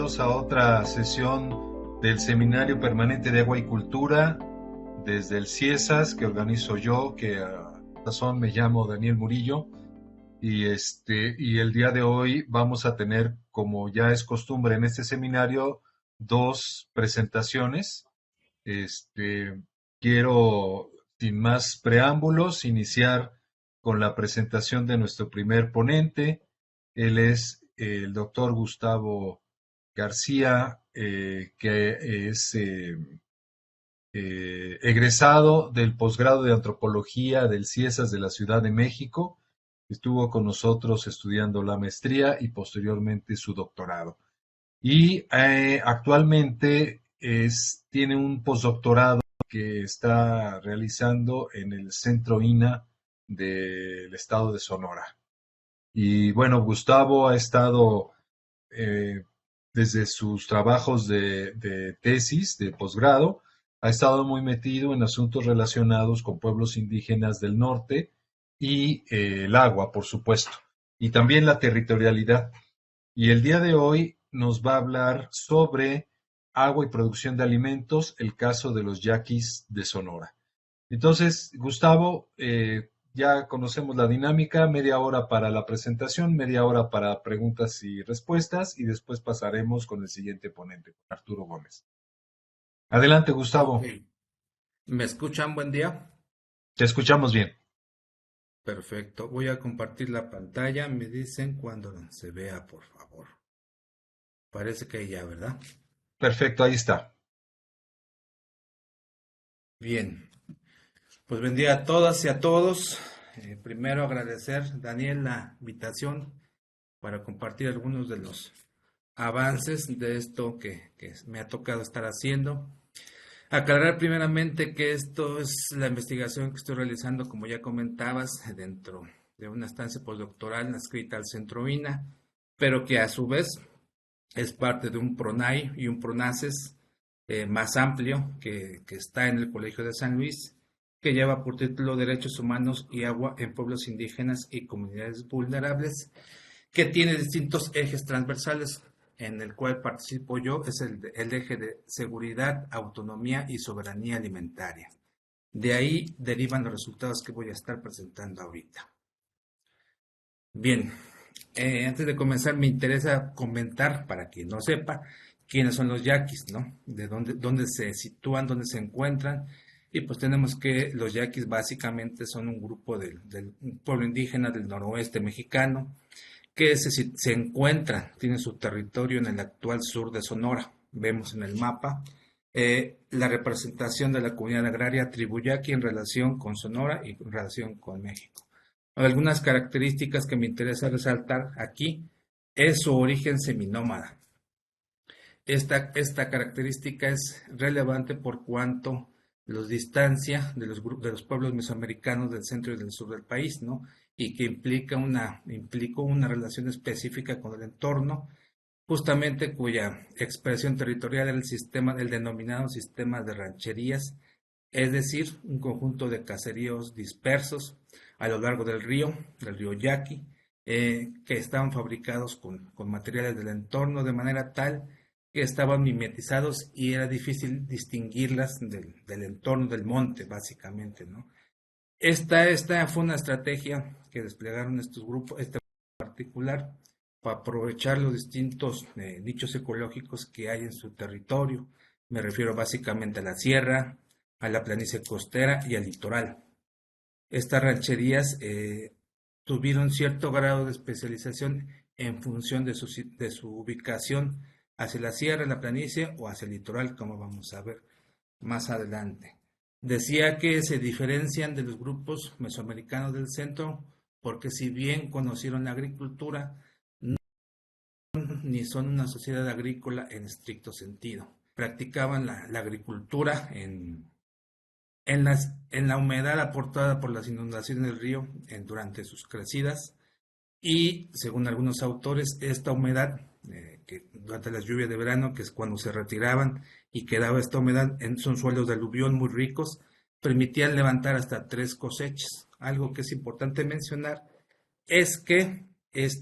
bienvenidos a otra sesión del Seminario Permanente de Agua y Cultura desde el CIESAS que organizo yo, que a razón me llamo Daniel Murillo, y el día de hoy vamos a tener, como ya es costumbre en este seminario, dos presentaciones. Quiero, sin más preámbulos, iniciar con la presentación de nuestro primer ponente. Él es el doctor Gustavo García, que es egresado del posgrado de Antropología del CIESAS de la Ciudad de México. Estuvo con nosotros estudiando la maestría y posteriormente su doctorado. Y actualmente tiene un postdoctorado que está realizando en el Centro INAH del estado de Sonora. Y bueno, Gustavo ha estado eh, desde sus trabajos de tesis, de posgrado, ha estado muy metido en asuntos relacionados con pueblos indígenas del norte y el agua, por supuesto, y también la territorialidad. Y el día de hoy nos va a hablar sobre agua y producción de alimentos, el caso de los yaquis de Sonora. Entonces, Gustavo, ya conocemos la dinámica, media hora para la presentación, media hora para preguntas y respuestas, y después pasaremos con el siguiente ponente, Arturo Gómez. Adelante, Ok. Gustavo. ¿Me escuchan? Buen día. Te escuchamos bien. Perfecto. Voy a compartir la pantalla. Me dicen cuando se vea, por favor. Parece que ya, ¿verdad? Perfecto, ahí está. Bien. Pues buen día a todas y a todos. Primero agradecer, Daniel, la invitación para compartir algunos de los avances de esto que me ha tocado estar haciendo. Aclarar primeramente que esto es la investigación que estoy realizando, como ya comentabas, dentro de una estancia postdoctoral adscrita al Centro INAH, pero que a su vez es parte de un PRONAI y un PRONACES más amplio que está en el Colegio de San Luis, que lleva por título Derechos Humanos y Agua en Pueblos Indígenas y Comunidades Vulnerables, que tiene distintos ejes transversales, en el cual participo yo, es el eje de seguridad, autonomía y soberanía alimentaria. De ahí derivan los resultados que voy a estar presentando ahorita. Bien, antes de comenzar me interesa comentar, para quien no sepa, quiénes son los yaquis, ¿no? De dónde se sitúan, dónde se encuentran. Y pues tenemos que los yaquis básicamente son un grupo del pueblo indígena del noroeste mexicano, que se encuentran, tienen su territorio en el actual sur de Sonora. Vemos en el mapa la representación de la comunidad agraria tribu yaqui en relación con Sonora y en relación con México. Algunas características que me interesa resaltar aquí es su origen seminómada. Esta característica es relevante por cuanto los distancia de los pueblos mesoamericanos del centro y del sur del país, ¿no? Y que implicó una relación específica con el entorno, justamente cuya expresión territorial era el denominado sistema de rancherías, es decir, un conjunto de caseríos dispersos a lo largo del río Yaqui, que estaban fabricados con materiales del entorno de manera tal que estaban mimetizados y era difícil distinguirlas del entorno del monte, básicamente, ¿no? Esta fue una estrategia que desplegaron estos grupos, este particular, para aprovechar los distintos nichos ecológicos que hay en su territorio. Me refiero básicamente a la sierra, a la planicie costera y al litoral. Estas rancherías tuvieron cierto grado de especialización en función de su ubicación hacia la sierra, la planicie o hacia el litoral, como vamos a ver más adelante. Decía que se diferencian de los grupos mesoamericanos del centro porque si bien conocieron la agricultura, no ni son una sociedad agrícola en estricto sentido. Practicaban la agricultura en la humedad aportada por las inundaciones del río durante sus crecidas y, según algunos autores, esta humedad, que durante las lluvias de verano, que es cuando se retiraban y quedaba esta humedad, son suelos de aluvión muy ricos, permitían levantar hasta 3 cosechas. Algo que es importante mencionar es que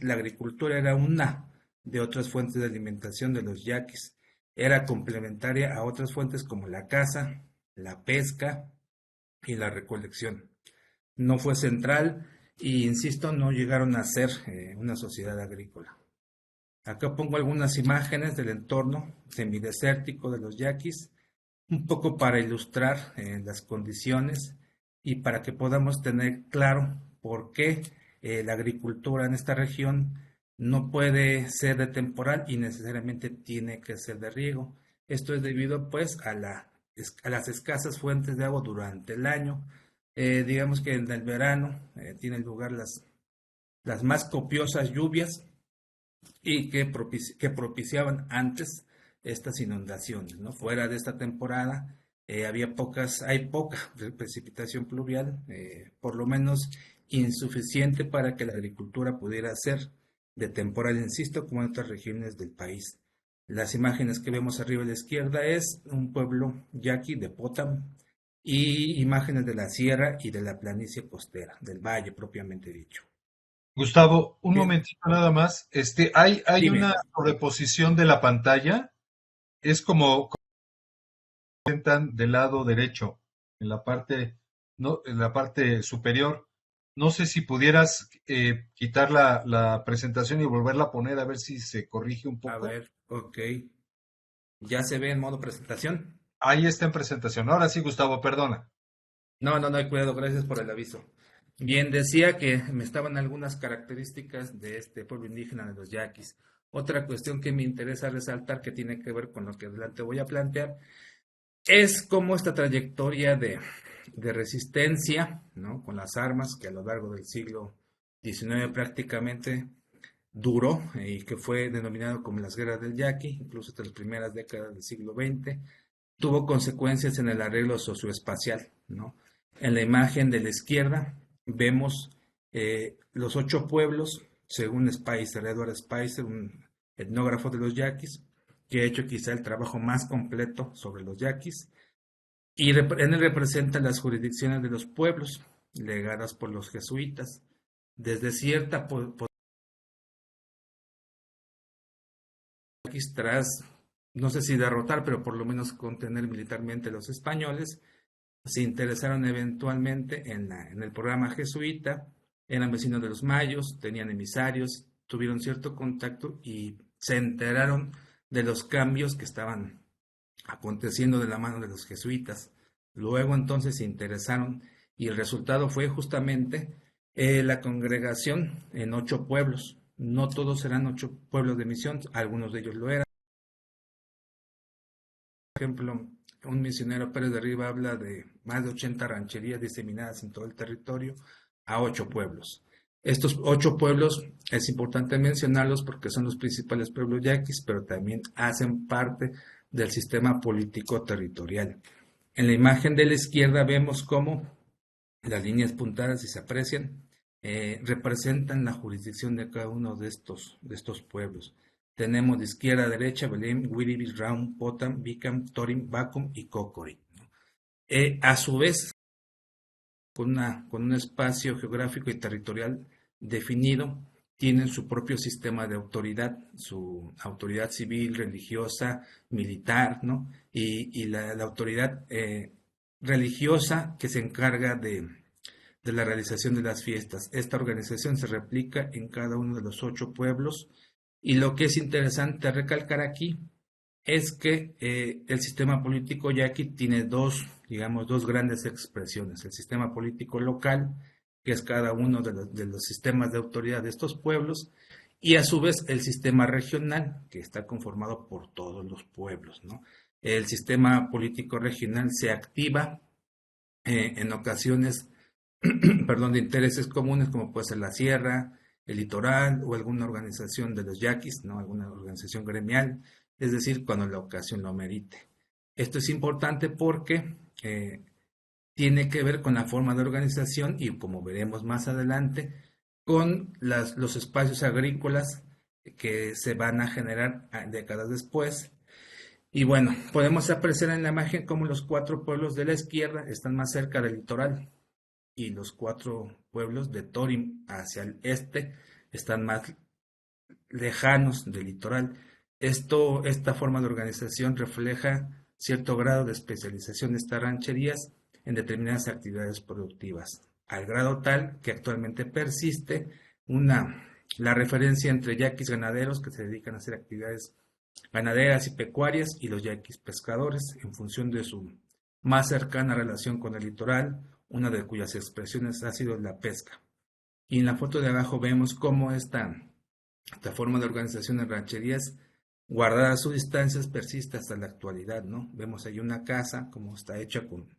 la agricultura era una de otras fuentes de alimentación de los yaquis. Era complementaria a otras fuentes como la caza, la pesca y la recolección. No fue central y, insisto, no llegaron a ser una sociedad agrícola. Acá pongo algunas imágenes del entorno semidesértico de los yaquis, un poco para ilustrar las condiciones y para que podamos tener claro por qué la agricultura en esta región no puede ser de temporal y necesariamente tiene que ser de riego. Esto es debido pues a las escasas fuentes de agua durante el año. Digamos que en el verano tienen lugar las más copiosas lluvias y que propiciaban antes estas inundaciones, ¿no? Fuera de esta temporada hay poca precipitación pluvial, por lo menos insuficiente para que la agricultura pudiera ser de temporal, insisto, como en otras regiones del país. Las imágenes que vemos arriba a la izquierda es un pueblo yaqui de Potam y imágenes de la sierra y de la planicie costera, del valle propiamente dicho. Gustavo, un Bien, momentito nada más. Hay dime. una sobreposición de la pantalla. Es como presentan del lado derecho, en la parte, no, en la parte superior. No sé si pudieras quitar la presentación y volverla a poner a ver si se corrige un A poco. ver, ok. ¿Ya se ve en modo presentación? Ahí está en presentación. Ahora sí, Gustavo, perdona. No, no, no hay cuidado, gracias por el aviso. Bien, decía que me estaban algunas características de este pueblo indígena de los yaquis. Otra cuestión que me interesa resaltar, que tiene que ver con lo que adelante voy a plantear, es cómo esta trayectoria de resistencia, ¿no? Con las armas, que a lo largo del siglo XIX prácticamente duró y que fue denominado como las guerras del yaqui, incluso hasta las primeras décadas del siglo XX, tuvo consecuencias en el arreglo socioespacial, ¿no? En la imagen de la izquierda vemos los 8 pueblos, según Spicer, Edward Spicer, un etnógrafo de los yaquis, que ha hecho quizá el trabajo más completo sobre los yaquis, y en él representa las jurisdicciones de los pueblos, legadas por los jesuitas, desde cierta tras, no sé si derrotar, pero por lo menos contener militarmente a los españoles, se interesaron eventualmente en el programa jesuita, eran vecinos de los mayos, tenían emisarios, tuvieron cierto contacto y se enteraron de los cambios que estaban aconteciendo de la mano de los jesuitas. Luego entonces se interesaron y el resultado fue justamente la congregación en 8 pueblos. No todos eran 8 pueblos de misión, algunos de ellos lo eran. Por ejemplo, un misionero Pérez de Riva habla de más de 80 rancherías diseminadas en todo el territorio a 8 pueblos. Estos 8 pueblos es importante mencionarlos porque son los principales pueblos yaquis, pero también hacen parte del sistema político territorial. En la imagen de la izquierda vemos cómo las líneas puntadas, si se aprecian, representan la jurisdicción de cada uno de estos pueblos. Tenemos de izquierda a derecha Belém, Wiribis, Raum, Potam, Bicam, Torim, Bacum y Cocori, ¿no? A su vez, con un espacio geográfico y territorial definido, tienen su propio sistema de autoridad, su autoridad civil, religiosa, militar, ¿no? Y la autoridad religiosa que se encarga de la realización de las fiestas. Esta organización se replica en cada uno de los 8 pueblos y lo que es interesante recalcar aquí es que el sistema político yaqui tiene digamos, dos grandes expresiones. El sistema político local, que es cada uno de los sistemas de autoridad de estos pueblos, y a su vez el sistema regional, que está conformado por todos los pueblos, ¿no? El sistema político regional se activa en ocasiones, perdón, de intereses comunes, como puede ser la sierra, el litoral o alguna organización de los yaquis, ¿no? Alguna organización gremial, es decir, cuando la ocasión lo merite. Esto es importante porque tiene que ver con la forma de organización y, como veremos más adelante, con los espacios agrícolas que se van a generar décadas después. Y bueno, podemos apreciar en la imagen cómo los 4 pueblos de la izquierda están más cerca del litoral y los 4 pueblos de Torim hacia el este están más lejanos del litoral. Esta forma de organización refleja cierto grado de especialización de estas rancherías en determinadas actividades productivas, al grado tal que actualmente persiste la referencia entre yaquis ganaderos que se dedican a hacer actividades ganaderas y pecuarias y los yaquis pescadores en función de su más cercana relación con el litoral, una de cuyas expresiones ha sido la pesca. Y en la foto de abajo vemos cómo esta forma de organización en rancherías, guardada a sus distancias, persiste hasta la actualidad, ¿no? Vemos ahí una casa, como está hecha con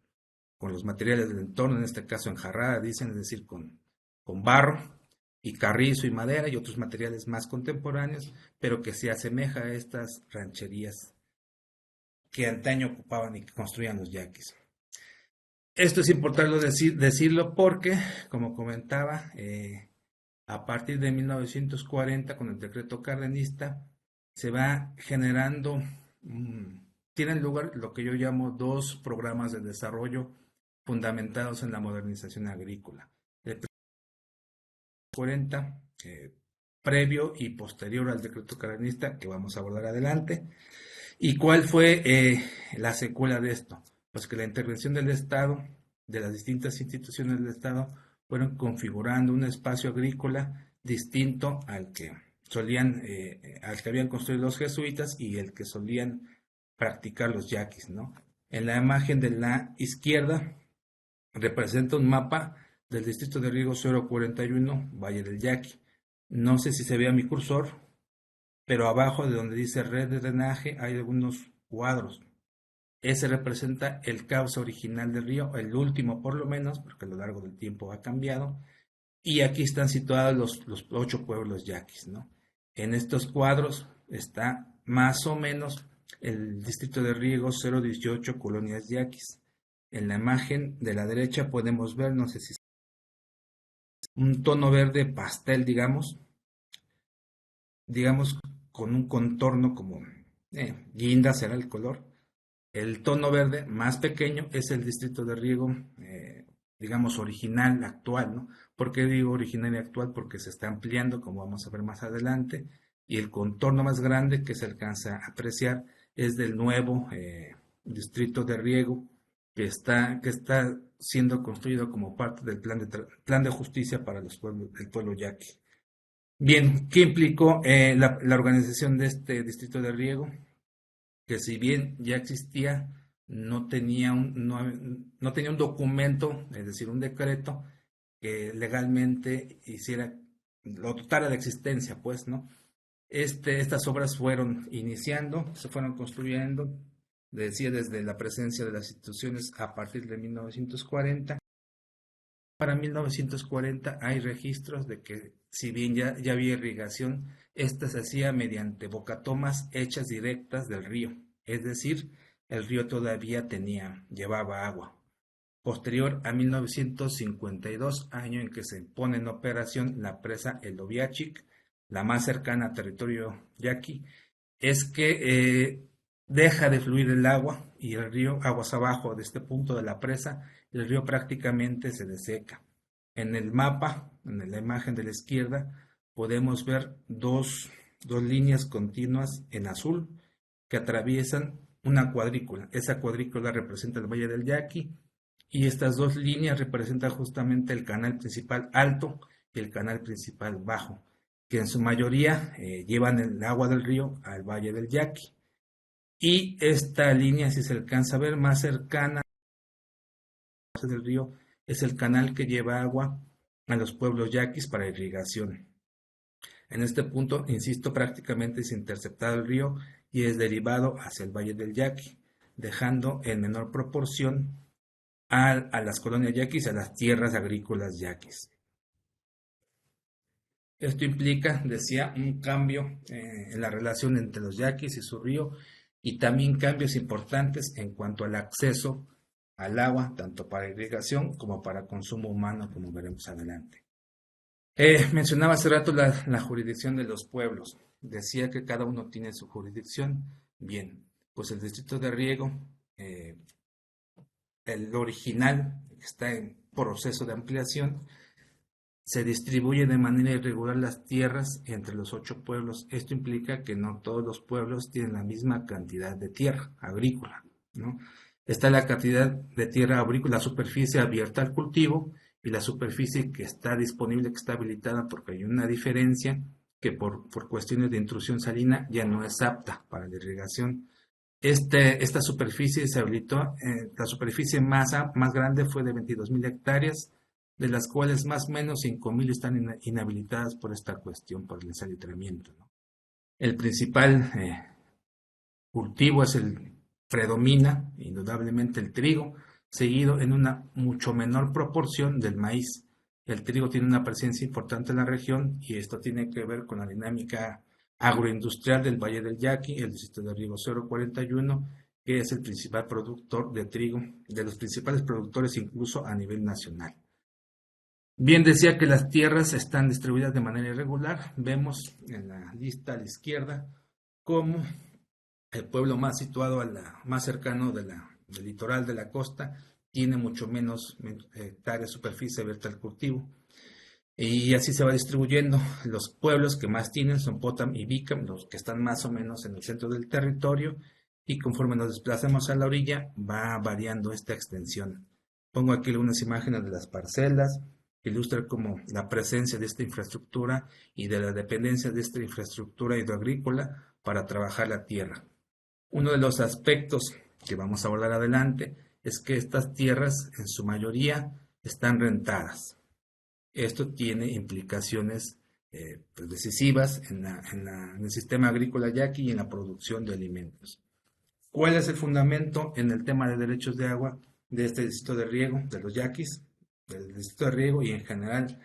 los materiales del entorno, en este caso enjarrada, dicen, es decir, con barro y carrizo y madera y otros materiales más contemporáneos, pero que se asemeja a estas rancherías que antaño ocupaban y que construían los yaquis. Esto es importante decirlo porque, como comentaba, a partir de 1940, con el decreto cardenista, se va generando, tienen lugar lo que yo llamo dos programas de desarrollo fundamentados en la modernización agrícola. El 40, previo y posterior al decreto cardenista, que vamos a abordar adelante. ¿Y cuál fue la secuela de esto? Pues que la intervención del Estado, de las distintas instituciones del Estado, fueron configurando un espacio agrícola distinto al que habían construido los jesuitas y el que solían practicar los yaquis, ¿no? En la imagen de la izquierda representa un mapa del distrito de riego 041, Valle del Yaqui. No sé si se vea mi cursor, pero abajo de donde dice red de drenaje hay algunos cuadros. Ese representa el cauce original del río, el último por lo menos, porque a lo largo del tiempo ha cambiado. Y aquí están situados los 8 pueblos yaquis, ¿no? En estos cuadros está más o menos el distrito de riego 018, colonias yaquis. En la imagen de la derecha podemos ver, no sé si un tono verde pastel, digamos con un contorno como guinda será el color. El tono verde más pequeño es el distrito de riego, digamos, original, actual, ¿no? ¿Por qué digo original y actual? Porque se está ampliando, como vamos a ver más adelante, y el contorno más grande que se alcanza a apreciar es del nuevo distrito de riego que está siendo construido como parte del plan de justicia para los pueblos, el pueblo yaqui. Bien, ¿qué implicó la organización de este distrito de riego? Que si bien ya existía, no tenía no tenía un documento, es decir, un decreto que legalmente lo dotara de existencia, pues, ¿no? Estas obras fueron iniciando, se fueron construyendo, decía, desde la presencia de las instituciones a partir de 1940. Para 1940 hay registros de que, si bien ya había irrigación, esta se hacía mediante bocatomas hechas directas del río, es decir, el río todavía llevaba agua. Posterior a 1952, año en que se pone en operación la presa El Oviachic, la más cercana a territorio yaqui, es que deja de fluir el agua y el río, aguas abajo de este punto de la presa, el río prácticamente se deseca. En el mapa, en la imagen de la izquierda, podemos ver dos líneas continuas en azul que atraviesan una cuadrícula. Esa cuadrícula representa el Valle del Yaqui y estas dos líneas representan justamente el canal principal alto y el canal principal bajo, que en su mayoría llevan el agua del río al Valle del Yaqui. Y esta línea, si se alcanza a ver más cercana del río, es el canal que lleva agua a los pueblos yaquis para irrigación. En este punto, insisto, prácticamente es interceptado el río y es derivado hacia el Valle del Yaqui, dejando en menor proporción a las colonias yaquis, a las tierras agrícolas yaquis. Esto implica, decía, un cambio en la relación entre los yaquis y su río y también cambios importantes en cuanto al acceso al agua, tanto para irrigación como para consumo humano, como veremos adelante. Mencionaba hace rato la jurisdicción de los pueblos. Decía que cada uno tiene su jurisdicción. Bien, pues el distrito de riego, el original, que está en proceso de ampliación, se distribuye de manera irregular las tierras entre los 8 pueblos. Esto implica que no todos los pueblos tienen la misma cantidad de tierra agrícola, ¿no? Está la cantidad de tierra agrícola, la superficie abierta al cultivo y la superficie que está disponible, que está habilitada, porque hay una diferencia que por cuestiones de intrusión salina ya no es apta para la irrigación. Esta superficie se habilitó, la superficie más grande fue de 22.000 hectáreas, de las cuales más o menos 5.000 están inhabilitadas por esta cuestión, por el salitramiento, ¿no? El principal cultivo predomina indudablemente el trigo, seguido en una mucho menor proporción del maíz. El trigo tiene una presencia importante en la región y esto tiene que ver con la dinámica agroindustrial del Valle del Yaqui, el distrito de Riego 041, que es el principal productor de trigo, de los principales productores incluso a nivel nacional. Bien decía que las tierras están distribuidas de manera irregular. Vemos en la lista a la izquierda cómo el pueblo más situado más cercano del litoral de la costa tiene mucho menos hectáreas de superficie abierta al cultivo. Y así se va distribuyendo. Los pueblos que más tienen son Potam y Bicam, los que están más o menos en el centro del territorio, y conforme nos desplazamos a la orilla va variando esta extensión. Pongo aquí algunas imágenes de las parcelas, que ilustran como la presencia de esta infraestructura y de la dependencia de esta infraestructura hidroagrícola para trabajar la tierra. Uno de los aspectos que vamos a abordar adelante es que estas tierras en su mayoría están rentadas. Esto tiene implicaciones pues decisivas en el sistema agrícola yaqui y en la producción de alimentos. ¿Cuál es el fundamento en el tema de derechos de agua de este distrito de riego, de los yaquis, del distrito de riego y en general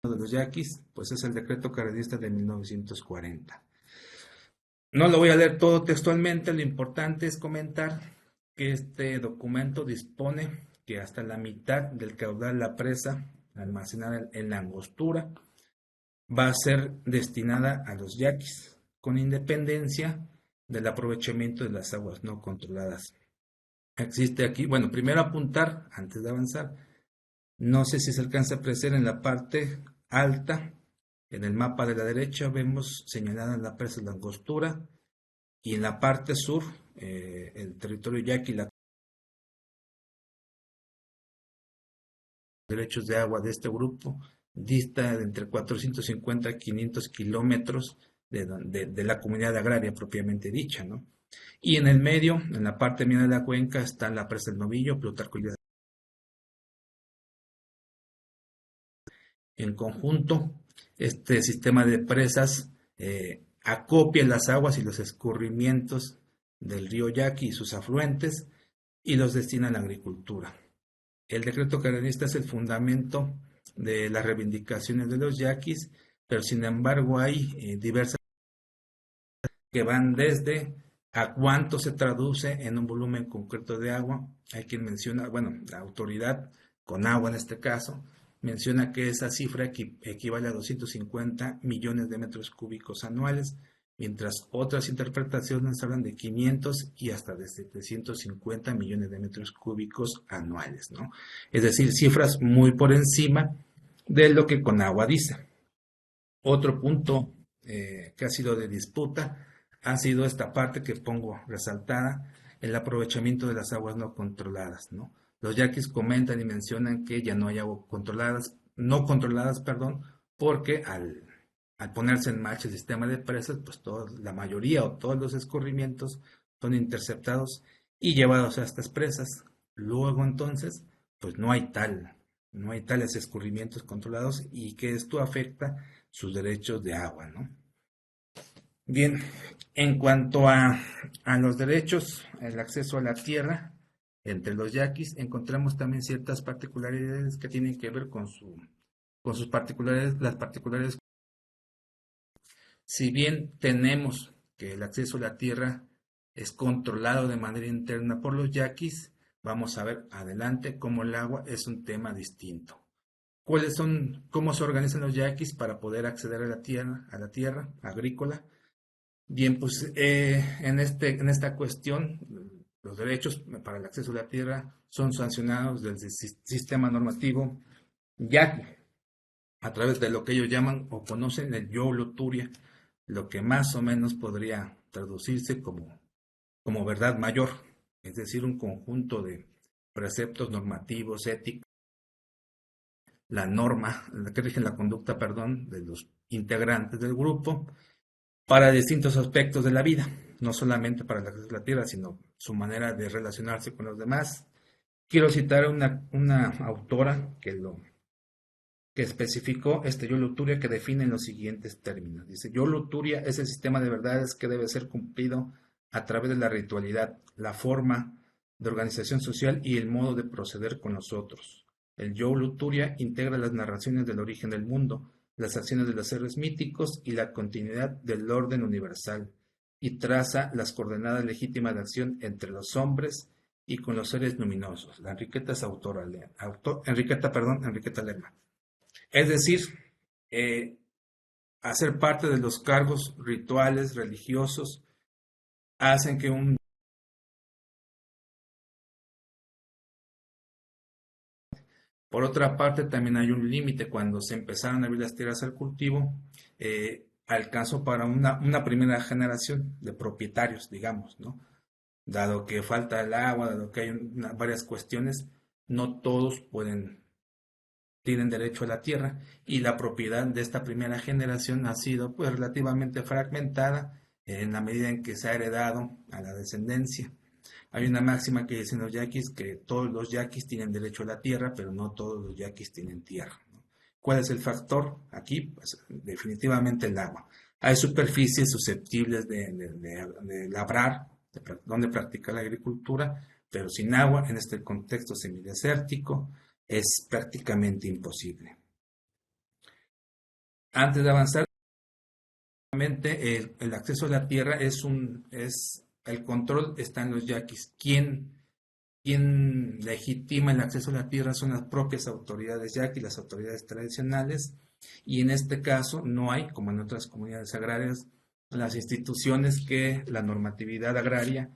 de los yaquis? Pues es el decreto cardenista de 1940. No lo voy a leer todo textualmente, lo importante es comentar que este documento dispone que hasta la mitad del caudal de la presa almacenada en la angostura va a ser destinada a los yaquis, con independencia del aprovechamiento de las aguas no controladas. Existe aquí, bueno, primero apuntar, antes de avanzar, no sé si se alcanza a apreciar en la parte alta, en el mapa de la derecha, vemos señalada la presa de la angostura, y en la parte sur, el territorio yaqui, los derechos de agua de este grupo, dista de entre 450 a 500 kilómetros de la comunidad agraria propiamente dicha, ¿no? Y en el medio, en la parte media de la cuenca, está la presa del Novillo, Plutarco Elías. En conjunto, este sistema de presas acopia las aguas y los escurrimientos del río Yaqui y sus afluentes y los destina a la agricultura. El decreto cardenista es el fundamento de las reivindicaciones de los yaquis, pero sin embargo hay diversas que van desde a cuánto se traduce en un volumen concreto de agua. Hay quien menciona, bueno, la autoridad con agua en este caso, menciona que esa cifra equivale a 250 millones de metros cúbicos anuales, mientras otras interpretaciones hablan de 500 y hasta de 750 millones de metros cúbicos anuales, ¿no? Es decir, cifras muy por encima de lo que Conagua dice. Otro punto que ha sido de disputa ha sido esta parte que pongo resaltada, el aprovechamiento de las aguas no controladas, ¿no? Los yaquis comentan y mencionan que ya no hay aguas no controladas, porque al ponerse en marcha el sistema de presas, pues la mayoría o todos los escurrimientos son interceptados y llevados a estas presas. Luego entonces, pues no hay tales escurrimientos controlados y que esto afecta sus derechos de agua, ¿no? Bien, en cuanto a los derechos, el acceso a la tierra, entre los yaquis encontramos también ciertas particularidades que tienen que ver con sus particularidades, las particularidades. Si bien tenemos que el acceso a la tierra es controlado de manera interna por los yaquis, vamos a ver adelante cómo el agua es un tema distinto. ¿Cómo se organizan los yaquis para poder acceder a la tierra agrícola? Bien, pues en esta cuestión, los derechos para el acceso a la tierra son sancionados desde el sistema normativo yaqui. a través de lo que ellos llaman o conocen el yo luturia, lo que más o menos podría traducirse como verdad mayor, es decir, un conjunto de preceptos normativos, éticos, la norma, la que rige la conducta, perdón, de los integrantes del grupo para distintos aspectos de la vida, no solamente para el acceso a la tierra, sino su manera de relacionarse con los demás. Quiero citar una autora que especificó este yo luturia, que define en los siguientes términos. Dice: yo luturia es el sistema de verdades que debe ser cumplido a través de la ritualidad, la forma de organización social y el modo de proceder con los otros. El yo luturia integra las narraciones del origen del mundo, las acciones de los seres míticos y la continuidad del orden universal, y traza las coordenadas legítimas de acción entre los hombres y con los seres luminosos. La Enriqueta es Enriqueta Lerma. Es decir, hacer parte de los cargos rituales religiosos hacen que un... Por otra parte, también hay un límite. Cuando se empezaron a abrir las tierras al cultivo, alcanzó para una primera generación de propietarios, digamos, ¿no? Dado que falta el agua, dado que hay varias cuestiones, no todos tienen derecho a la tierra, y la propiedad de esta primera generación ha sido pues relativamente fragmentada en la medida en que se ha heredado a la descendencia. Hay una máxima que dicen los yaquis que todos los yaquis tienen derecho a la tierra, pero no todos los yaquis tienen tierra, ¿no? ¿Cuál es el factor aquí? Pues definitivamente el agua. Hay superficies susceptibles de labrar, donde practicar la agricultura, pero sin agua, en este contexto semidesértico, es prácticamente imposible. Antes de avanzar, el acceso a la tierra el control está en los yaquis. Quien legitima el acceso a la tierra son las propias autoridades yaquis, las autoridades tradicionales, y en este caso no hay, como en otras comunidades agrarias, las instituciones que la normatividad agraria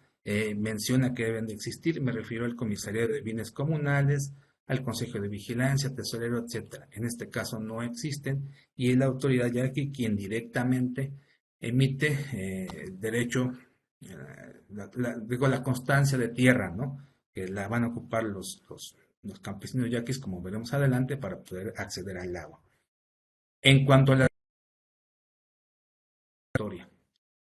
menciona que deben de existir. Me refiero al Comisariado de Bienes Comunales, al Consejo de Vigilancia, Tesorero, etcétera. En este caso no existen, y es la autoridad yaqui quien directamente emite derecho, digo, la constancia de tierra, ¿no? Que la van a ocupar los campesinos yaquis, como veremos adelante, para poder acceder al agua. En cuanto a la historia,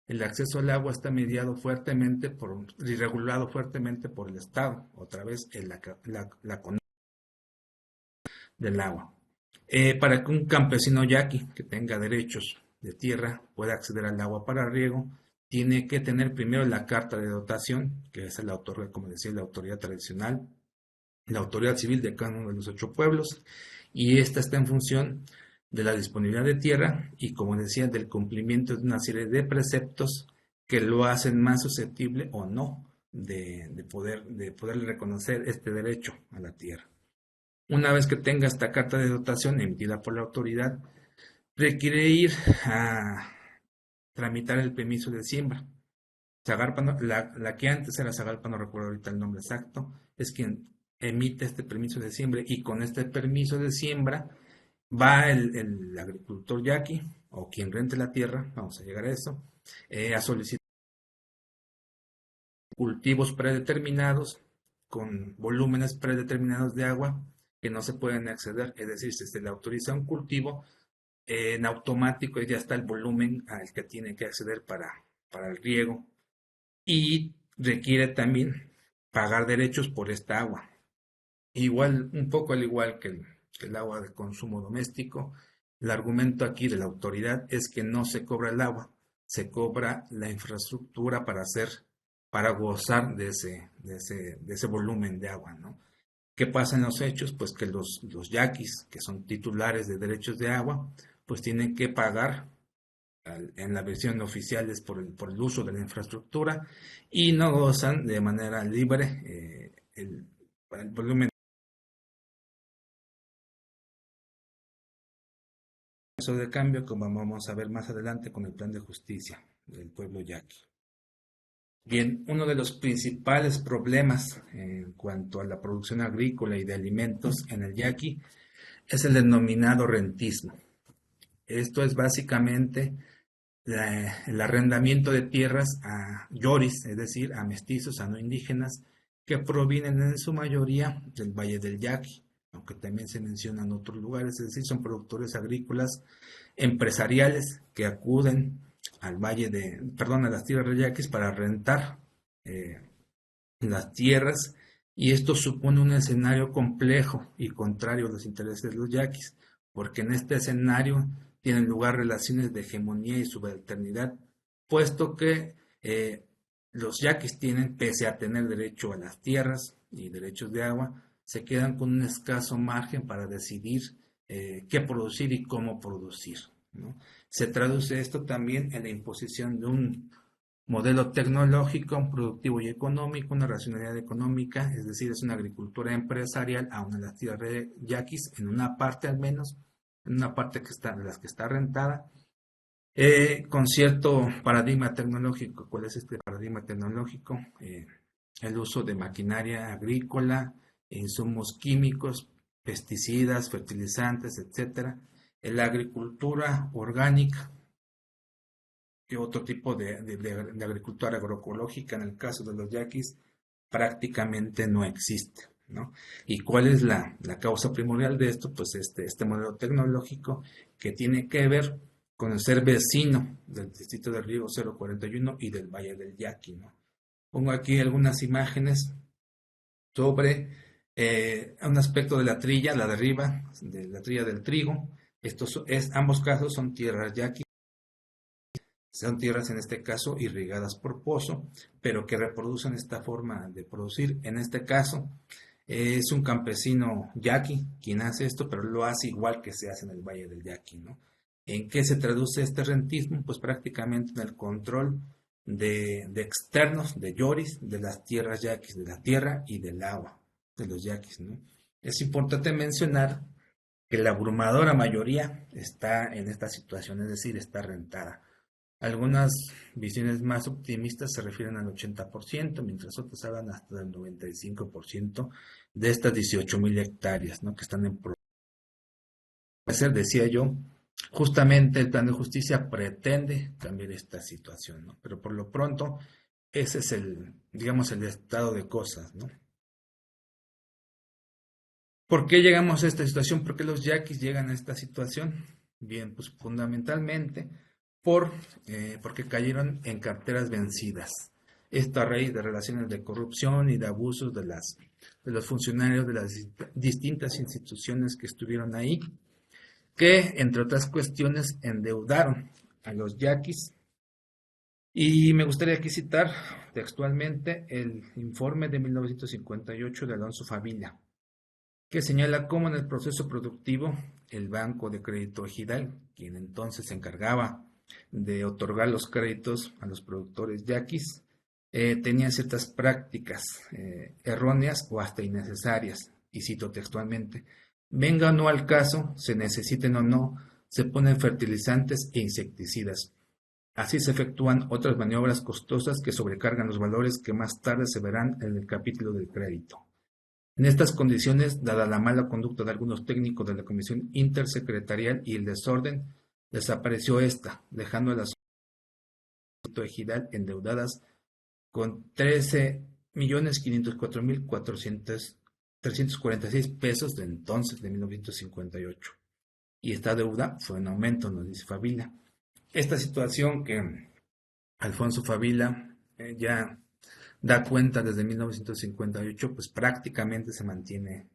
el acceso al agua está mediado fuertemente y regulado fuertemente por el Estado, otra vez la del agua. Para que un campesino yaqui que tenga derechos de tierra pueda acceder al agua para riego, tiene que tener primero la carta de dotación, que es la otorga, como decía, la autoridad tradicional, la autoridad civil de cada uno de los 8 pueblos, y esta está en función de la disponibilidad de tierra y, como decía, del cumplimiento de una serie de preceptos que lo hacen más susceptible o no de poder reconocer este derecho a la tierra. Una vez que tenga esta carta de dotación emitida por la autoridad, requiere ir a tramitar el permiso de siembra. Zagarpa, la que antes era Zagarpa, no recuerdo ahorita el nombre exacto, es quien emite este permiso de siembra, y con este permiso de siembra va el agricultor yaqui o quien rente la tierra, vamos a llegar a eso, a solicitar cultivos predeterminados con volúmenes predeterminados de agua que no se pueden acceder. Es decir, si se le autoriza un cultivo, en automático ya está el volumen al que tiene que acceder para el riego, y requiere también pagar derechos por esta agua. Igual, un poco al igual que el agua de consumo doméstico, el argumento aquí de la autoridad es que no se cobra el agua, se cobra la infraestructura para gozar de ese volumen de agua, ¿no? ¿Qué pasa en los hechos? Pues que los yaquis, que son titulares de derechos de agua, pues tienen que pagar, en la versión oficial es por el uso de la infraestructura, y no gozan de manera libre el volumen de cambio, como vamos a ver más adelante con el plan de justicia del pueblo yaqui. Bien, uno de los principales problemas en cuanto a la producción agrícola y de alimentos en el yaqui es el denominado rentismo. Esto es básicamente el arrendamiento de tierras a yoris, es decir, a mestizos, a no indígenas, que provienen en su mayoría del Valle del Yaqui, aunque también se mencionan otros lugares, es decir, son productores agrícolas empresariales que acuden al a las tierras del Yaquis para rentar las tierras, y esto supone un escenario complejo y contrario a los intereses de los yaquis, porque en este escenario tienen lugar relaciones de hegemonía y subalternidad, puesto que los yaquis tienen, pese a tener derecho a las tierras y derechos de agua, se quedan con un escaso margen para decidir qué producir y cómo producir, ¿no? Se traduce esto también en la imposición de un modelo tecnológico, productivo y económico, una racionalidad económica, es decir, es una agricultura empresarial, aún en las tierras de yaquis, en una parte al menos, en una parte de las que está rentada, con cierto paradigma tecnológico. ¿Cuál es este paradigma tecnológico? El uso de maquinaria agrícola, insumos químicos, pesticidas, fertilizantes, etcétera. La agricultura orgánica, que otro tipo de agricultura agroecológica, en el caso de los yaquis, prácticamente no existe, ¿no? ¿Y cuál es la causa primordial de esto? Pues este modelo tecnológico que tiene que ver con el ser vecino del distrito de Riego 041 y del Valle del Yaqui, ¿no? Pongo aquí algunas imágenes sobre un aspecto de la trilla, la de arriba, de la trilla del trigo. Ambos casos son tierras yaquis. Son tierras en este caso irrigadas por pozo, pero que reproducen esta forma de producir. En este caso es un campesino yaqui quien hace esto, pero lo hace igual que se hace en el Valle del Yaqui, ¿no? ¿En qué se traduce este rentismo? Pues prácticamente en el control de externos, de yoris, de las tierras yaquis, de la tierra y del agua de los yaquis, ¿no? Es importante mencionar que la abrumadora mayoría está en esta situación, es decir, está rentada. Algunas visiones más optimistas se refieren al 80%, mientras otras hablan hasta del 95% de estas 18,000 hectáreas, ¿no?, que están en producción. Decía yo, justamente el plan de justicia pretende cambiar esta situación, ¿no? Pero por lo pronto, ese es digamos, el estado de cosas, ¿no? ¿Por qué llegamos a esta situación? ¿Por qué los yaquis llegan a esta situación? Bien, pues fundamentalmente porque cayeron en carteras vencidas. Esto a raíz de relaciones de corrupción y de abusos de los funcionarios de las distintas instituciones que estuvieron ahí, que entre otras cuestiones endeudaron a los yaquis. Y me gustaría aquí citar textualmente el informe de 1958 de Alonso Favila, que señala cómo en el proceso productivo el Banco de Crédito Ejidal, quien entonces se encargaba de otorgar los créditos a los productores yaquis, tenía ciertas prácticas erróneas o hasta innecesarias, y cito textualmente: venga o no al caso, se necesiten o no, se ponen fertilizantes e insecticidas. Así se efectúan otras maniobras costosas que sobrecargan los valores que más tarde se verán en el capítulo del crédito. En estas condiciones, dada la mala conducta de algunos técnicos de la Comisión Intersecretarial y el desorden, desapareció esta, dejando a la sociedad ejidal endeudadas con 13.504.346 pesos de entonces, de 1958. Y esta deuda fue en aumento, nos dice Favila. Esta situación que Alfonso Favila ya da cuenta desde 1958, pues prácticamente se mantiene,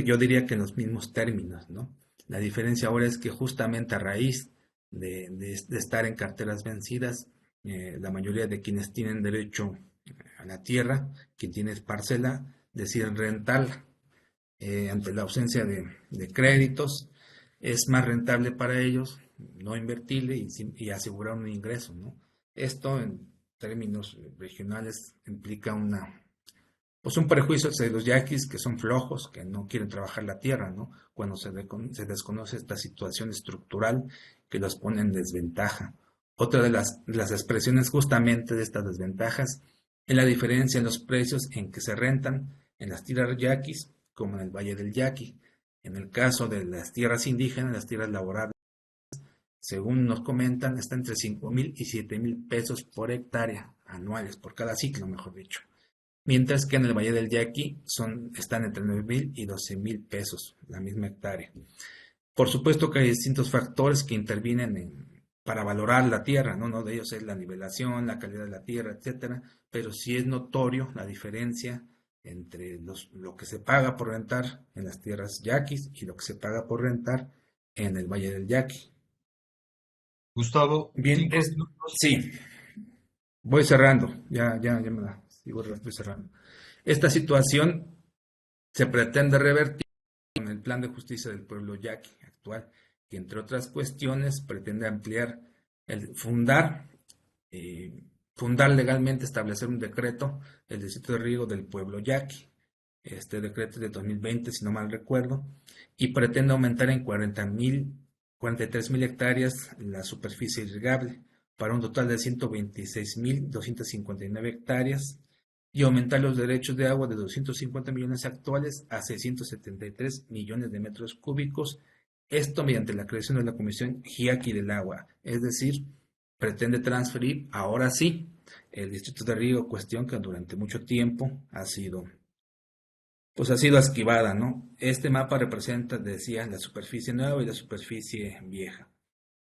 yo diría que en los mismos términos, ¿no? La diferencia ahora es que justamente a raíz de estar en carteras vencidas, la mayoría de quienes tienen derecho a la tierra, quien tiene parcela, deciden rentarla. Ante la ausencia de créditos, es más rentable para ellos no invertirle y asegurar un ingreso, ¿no? Esto en términos regionales implica pues un prejuicio de los yaquis, que son flojos, que no quieren trabajar la tierra, ¿no? Cuando se desconoce esta situación estructural que los pone en desventaja. Otra de las expresiones justamente de estas desventajas es la diferencia en los precios en que se rentan en las tierras yaquis como en el Valle del Yaqui. En el caso de las tierras indígenas, las tierras laborables, según nos comentan, está entre 5,000 y 7,000 pesos por hectárea anuales, por cada ciclo, mejor dicho. Mientras que en el Valle del Yaqui están entre 9,000 y 12,000 pesos la misma hectárea. Por supuesto que hay distintos factores que intervienen para valorar la tierra, ¿no? Uno de ellos es la nivelación, la calidad de la tierra, etcétera, pero sí es notorio la diferencia entre lo que se paga por rentar en las tierras yaquis y lo que se paga por rentar en el Valle del Yaqui. Gustavo, Bien, 5 minutos. sí, voy cerrando, ya me la sigo, estoy cerrando. Esta situación se pretende revertir con el Plan de Justicia del Pueblo Yaqui actual, que entre otras cuestiones pretende ampliar eh, fundar legalmente, establecer un decreto, el Distrito de Riego del Pueblo Yaqui. Este decreto es de 2020, si no mal recuerdo, y pretende aumentar en 43,000 hectáreas la superficie irrigable, para un total de 126,259 hectáreas, y aumentar los derechos de agua de 250 millones actuales a 673 millones de metros cúbicos, esto mediante la creación de la Comisión Jiaqui del Agua, es decir, pretende transferir, ahora sí, el distrito de riego, cuestión que durante mucho tiempo ha sido esquivada, ¿no? Este mapa representa, decía, la superficie nueva y la superficie vieja.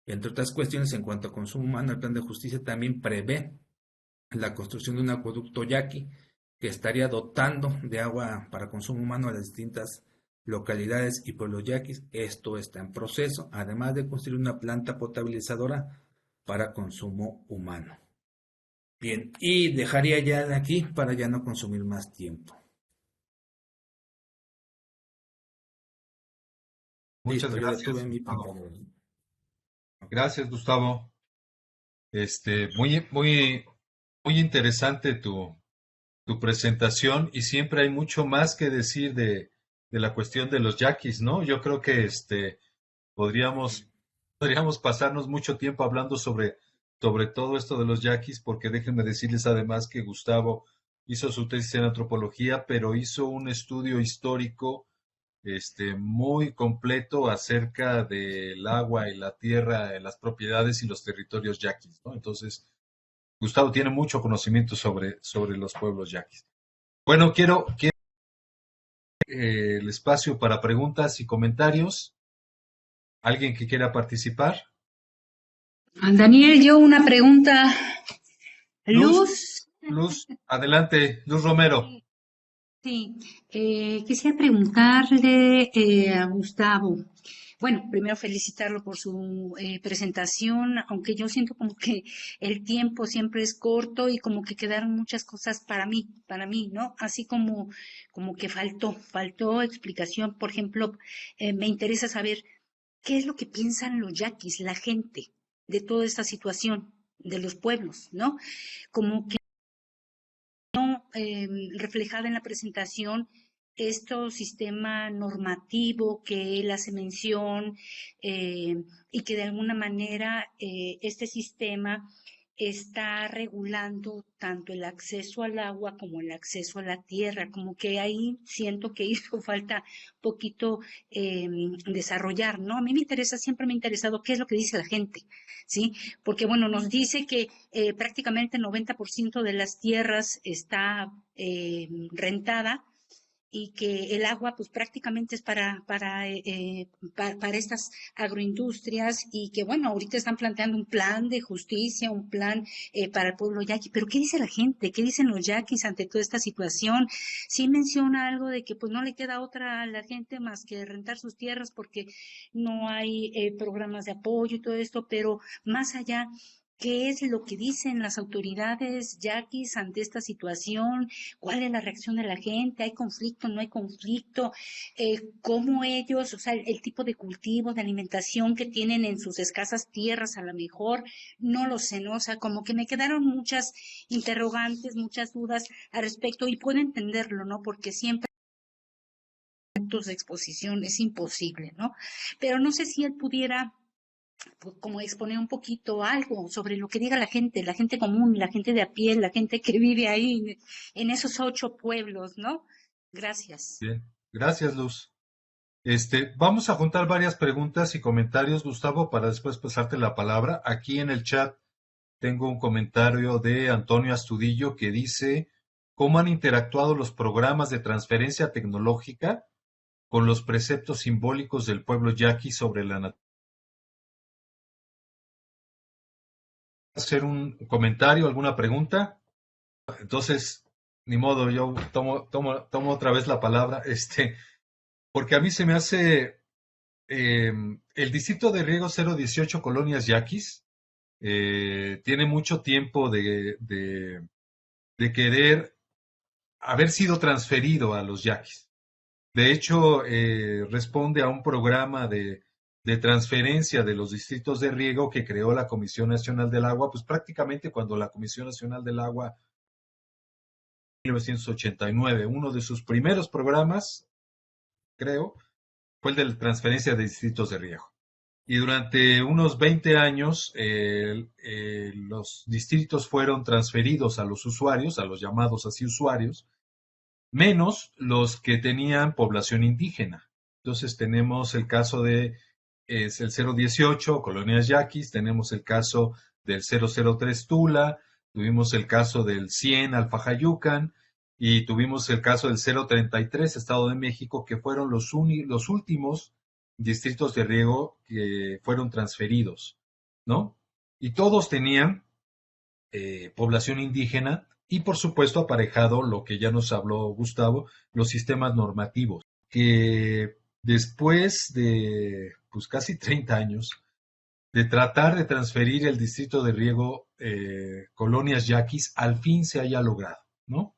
Entre otras cuestiones, en cuanto a consumo humano, el plan de justicia también prevé la construcción de un acueducto yaqui que estaría dotando de agua para consumo humano a las distintas localidades y pueblos yaquis. Esto está en proceso, además de construir una planta potabilizadora para consumo humano. Bien, y dejaría ya de aquí para ya no consumir más tiempo. Muchas Listo, ya gracias, detuve mi Gustavo. pantalla. Gracias, Gustavo. Muy, muy, muy interesante tu presentación y siempre hay mucho más que decir de la cuestión de los yaquis, ¿no? Yo creo que podríamos, podríamos pasarnos mucho tiempo hablando sobre todo esto de los yaquis, porque déjenme decirles además que Gustavo hizo su tesis en antropología, pero hizo un estudio histórico muy completo acerca del agua y la tierra, las propiedades y los territorios yaquis, ¿no? Entonces, Gustavo tiene mucho conocimiento sobre los pueblos yaquis. Bueno, quiero el espacio para preguntas y comentarios. ¿Alguien que quiera participar? Daniel, yo una pregunta. Luz, Luz, Luz, adelante, Luz Romero. sí, quisiera preguntarle a Gustavo. Bueno, primero felicitarlo por su presentación, aunque yo siento como que el tiempo siempre es corto y como que quedaron muchas cosas para mí, ¿no? Así como que faltó explicación. Por ejemplo, me interesa saber qué es lo que piensan los yaquis, la gente, de toda esta situación de los pueblos, ¿no? Como que reflejada en la presentación este sistema normativo que él hace mención y que de alguna manera este sistema está regulando tanto el acceso al agua como el acceso a la tierra, como que ahí siento que hizo falta poquito desarrollar, ¿no? A mí siempre me ha interesado qué es lo que dice la gente, ¿sí? Porque, bueno, nos dice que prácticamente el 90% de las tierras está rentada y que el agua pues prácticamente es para estas agroindustrias y que bueno, ahorita están planteando un plan de justicia, un plan para el pueblo yaqui, pero ¿qué dice la gente? ¿Qué dicen los yaquis ante toda esta situación? Sí menciona algo de que pues no le queda otra a la gente más que rentar sus tierras porque no hay programas de apoyo y todo esto, pero más allá, ¿qué es lo que dicen las autoridades yaquis ante esta situación? ¿Cuál es la reacción de la gente? ¿Hay conflicto? ¿No hay conflicto? ¿Cómo ellos, o sea, el tipo de cultivo, de alimentación que tienen en sus escasas tierras a lo mejor? No lo sé, ¿no? O sea, como que me quedaron muchas interrogantes, muchas dudas al respecto y puedo entenderlo, ¿no? Porque siempre puntos de exposición es imposible, ¿no? Pero no sé si él pudiera pues, como exponer un poquito algo sobre lo que diga la gente común, la gente de a pie, la gente que vive ahí en esos 8 pueblos, ¿no? Gracias. Bien, gracias, Luz. Vamos a juntar varias preguntas y comentarios, Gustavo, para después pasarte la palabra. Aquí en el chat tengo un comentario de Antonio Astudillo que dice, ¿cómo han interactuado los programas de transferencia tecnológica con los preceptos simbólicos del pueblo yaqui sobre la naturaleza? ¿Hacer un comentario, alguna pregunta? Entonces, ni modo, yo tomo otra vez la palabra, porque a mí se me hace el distrito de riego 018 Colonias Yaquis tiene mucho tiempo de querer haber sido transferido a los yaquis. De hecho, responde a un programa de transferencia de los distritos de riego que creó la Comisión Nacional del Agua, pues prácticamente cuando la Comisión Nacional del Agua, en 1989, uno de sus primeros programas, creo, fue el de la transferencia de distritos de riego. Y durante unos 20 años los distritos fueron transferidos a los usuarios, a los llamados así usuarios, menos los que tenían población indígena. Entonces tenemos el caso es el 018, Colonias Yaquis, tenemos el caso del 003 Tula, tuvimos el caso del 100 Alfajayucan y tuvimos el caso del 033 Estado de México, que fueron los últimos distritos de riego que fueron transferidos, ¿no? Y todos tenían población indígena y, por supuesto, aparejado lo que ya nos habló Gustavo, los sistemas normativos, que después de pues, casi 30 años de tratar de transferir el distrito de riego Colonias Yaquis, al fin se haya logrado, ¿no?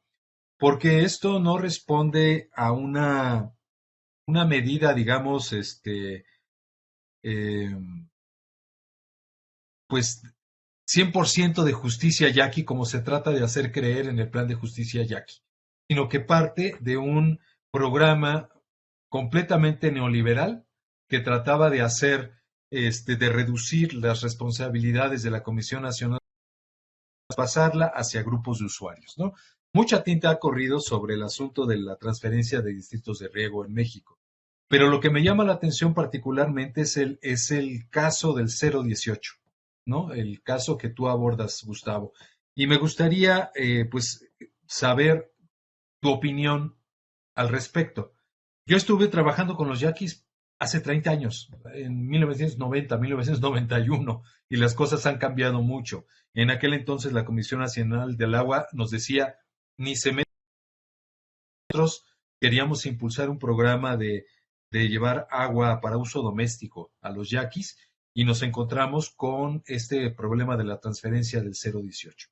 Porque esto no responde a una medida, digamos, eh, pues 100% de justicia yaqui, como se trata de hacer creer en el plan de justicia yaqui, sino que parte de un programa completamente neoliberal que trataba de hacer, de reducir las responsabilidades de la Comisión Nacional, pasarla hacia grupos de usuarios, ¿no? Mucha tinta ha corrido sobre el asunto de la transferencia de distritos de riego en México. Pero lo que me llama la atención particularmente es el caso del 018, ¿no? El caso que tú abordas, Gustavo. Y me gustaría, pues, saber tu opinión al respecto. Yo estuve trabajando con los yaquis hace 30 años, en 1990, 1991, y las cosas han cambiado mucho. En aquel entonces la Comisión Nacional del Agua nos decía, ni se mete. Nosotros queríamos impulsar un programa de llevar agua para uso doméstico a los yaquis y nos encontramos con este problema de la transferencia del 018.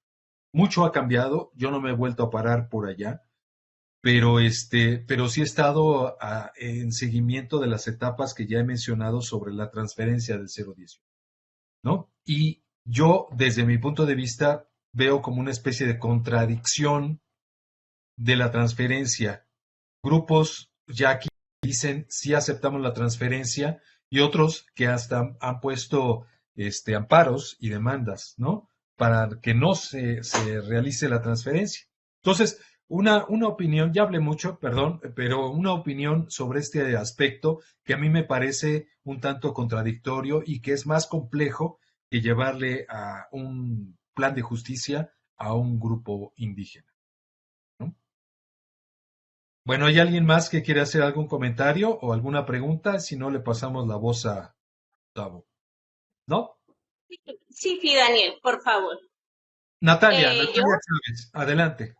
Mucho ha cambiado, yo no me he vuelto a parar por allá, pero sí he estado en seguimiento de las etapas que ya he mencionado sobre la transferencia del 018, ¿no? Y yo, desde mi punto de vista, veo como una especie de contradicción de la transferencia. Grupos ya que dicen sí aceptamos la transferencia y otros que hasta han puesto amparos y demandas, ¿no? Para que no se realice la transferencia. Entonces, una opinión, ya hablé mucho, perdón, pero una opinión sobre este aspecto que a mí me parece un tanto contradictorio y que es más complejo que llevarle a un plan de justicia a un grupo indígena, ¿no? Bueno, ¿hay alguien más que quiere hacer algún comentario o alguna pregunta? Si no, le pasamos la voz a Gustavo. ¿No? Sí, sí, Daniel, por favor. Natalia, Yo, Natalia Chávez, adelante.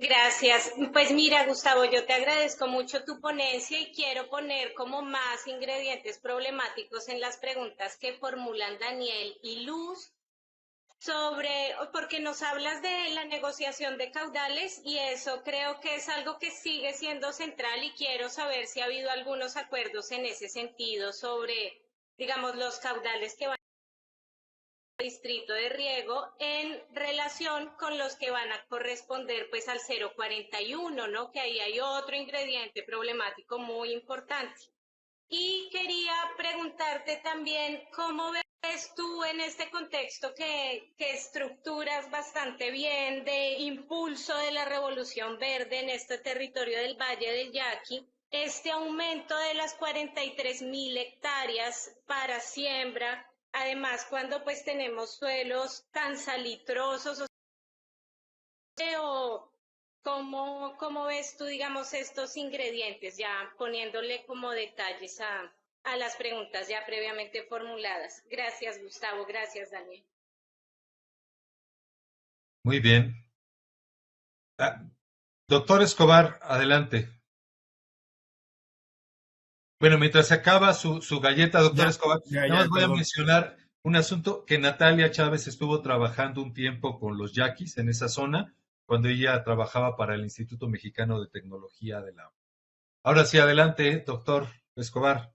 gracias. Pues mira, Gustavo, yo te agradezco mucho tu ponencia y quiero poner como más ingredientes problemáticos en las preguntas que formulan Daniel y Luz porque nos hablas de la negociación de caudales y eso creo que es algo que sigue siendo central y quiero saber si ha habido algunos acuerdos en ese sentido sobre, digamos, los caudales que van distrito de riego en relación con los que van a corresponder pues al 041, ¿no? Que ahí hay otro ingrediente problemático muy importante. Y quería preguntarte también cómo ves tú en este contexto que estructuras bastante bien de impulso de la revolución verde en este territorio del Valle del Yaqui, este aumento de las 43.000 hectáreas para siembra, además cuando pues tenemos suelos tan salitrosos, o cómo ves tú, digamos, estos ingredientes, ya poniéndole como detalles a las preguntas ya previamente formuladas? Gracias, Gustavo. Gracias, Daniel. Muy bien. Ah, doctor Escobar, adelante. Bueno, mientras se acaba su galleta, doctor Ya, Escobar, nada más ya, voy a perdón. mencionar un asunto que Natalia Chávez estuvo trabajando un tiempo con los yaquis en esa zona, cuando ella trabajaba para el Instituto Mexicano de Tecnología de la. Ahora sí, adelante, doctor Escobar.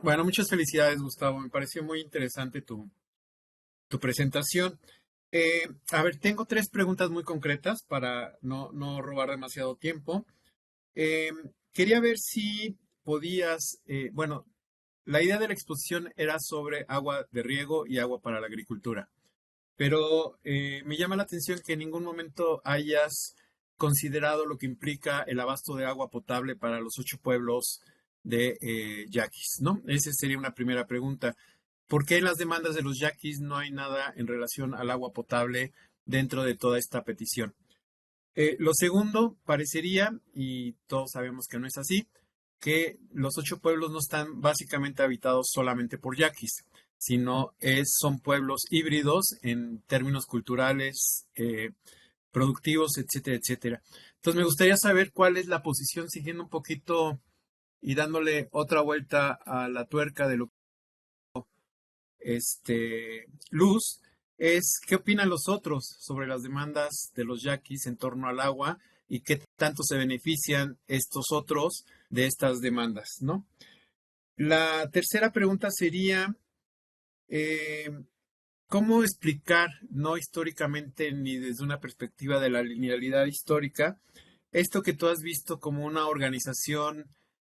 Bueno, muchas felicidades, Gustavo. Me pareció muy interesante tu presentación. A ver, tengo tres preguntas muy concretas para no robar demasiado tiempo. Eh, Quería ver si podías, bueno, la idea de la exposición era sobre agua de riego y agua para la agricultura, pero me llama la atención que en ningún momento hayas considerado lo que implica el abasto de agua potable para los 8 pueblos de yaquis, ¿no? Esa sería una primera pregunta. ¿Por qué en las demandas de los yaquis no hay nada en relación al agua potable dentro de toda esta petición? Lo segundo, parecería, y todos sabemos que no es así, que los 8 pueblos no están básicamente habitados solamente por yaquis, sino son pueblos híbridos en términos culturales, productivos, etcétera, etcétera. Entonces me gustaría saber cuál es la posición, siguiendo un poquito y dándole otra vuelta a la tuerca de lo Luz, es qué opinan los otros sobre las demandas de los yaquis en torno al agua y qué tanto se benefician estos otros de estas demandas, ¿no? La tercera pregunta sería, eh, ¿cómo explicar, no históricamente ni desde una perspectiva de la linealidad histórica, esto que tú has visto como una organización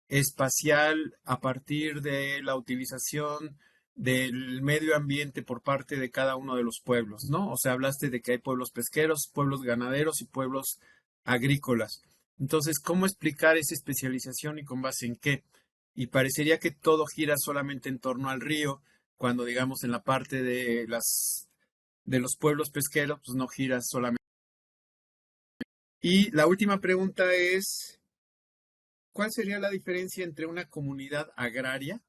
espacial a partir de la utilización del medio ambiente por parte de cada uno de los pueblos, ¿no? O sea, hablaste de que hay pueblos pesqueros, pueblos ganaderos y pueblos agrícolas. Entonces, ¿cómo explicar esa especialización y con base en qué? Y parecería que todo gira solamente en torno al río, cuando digamos en la parte de los pueblos pesqueros, pues no gira solamente. Y la última pregunta es, ¿cuál sería la diferencia entre una comunidad agraria,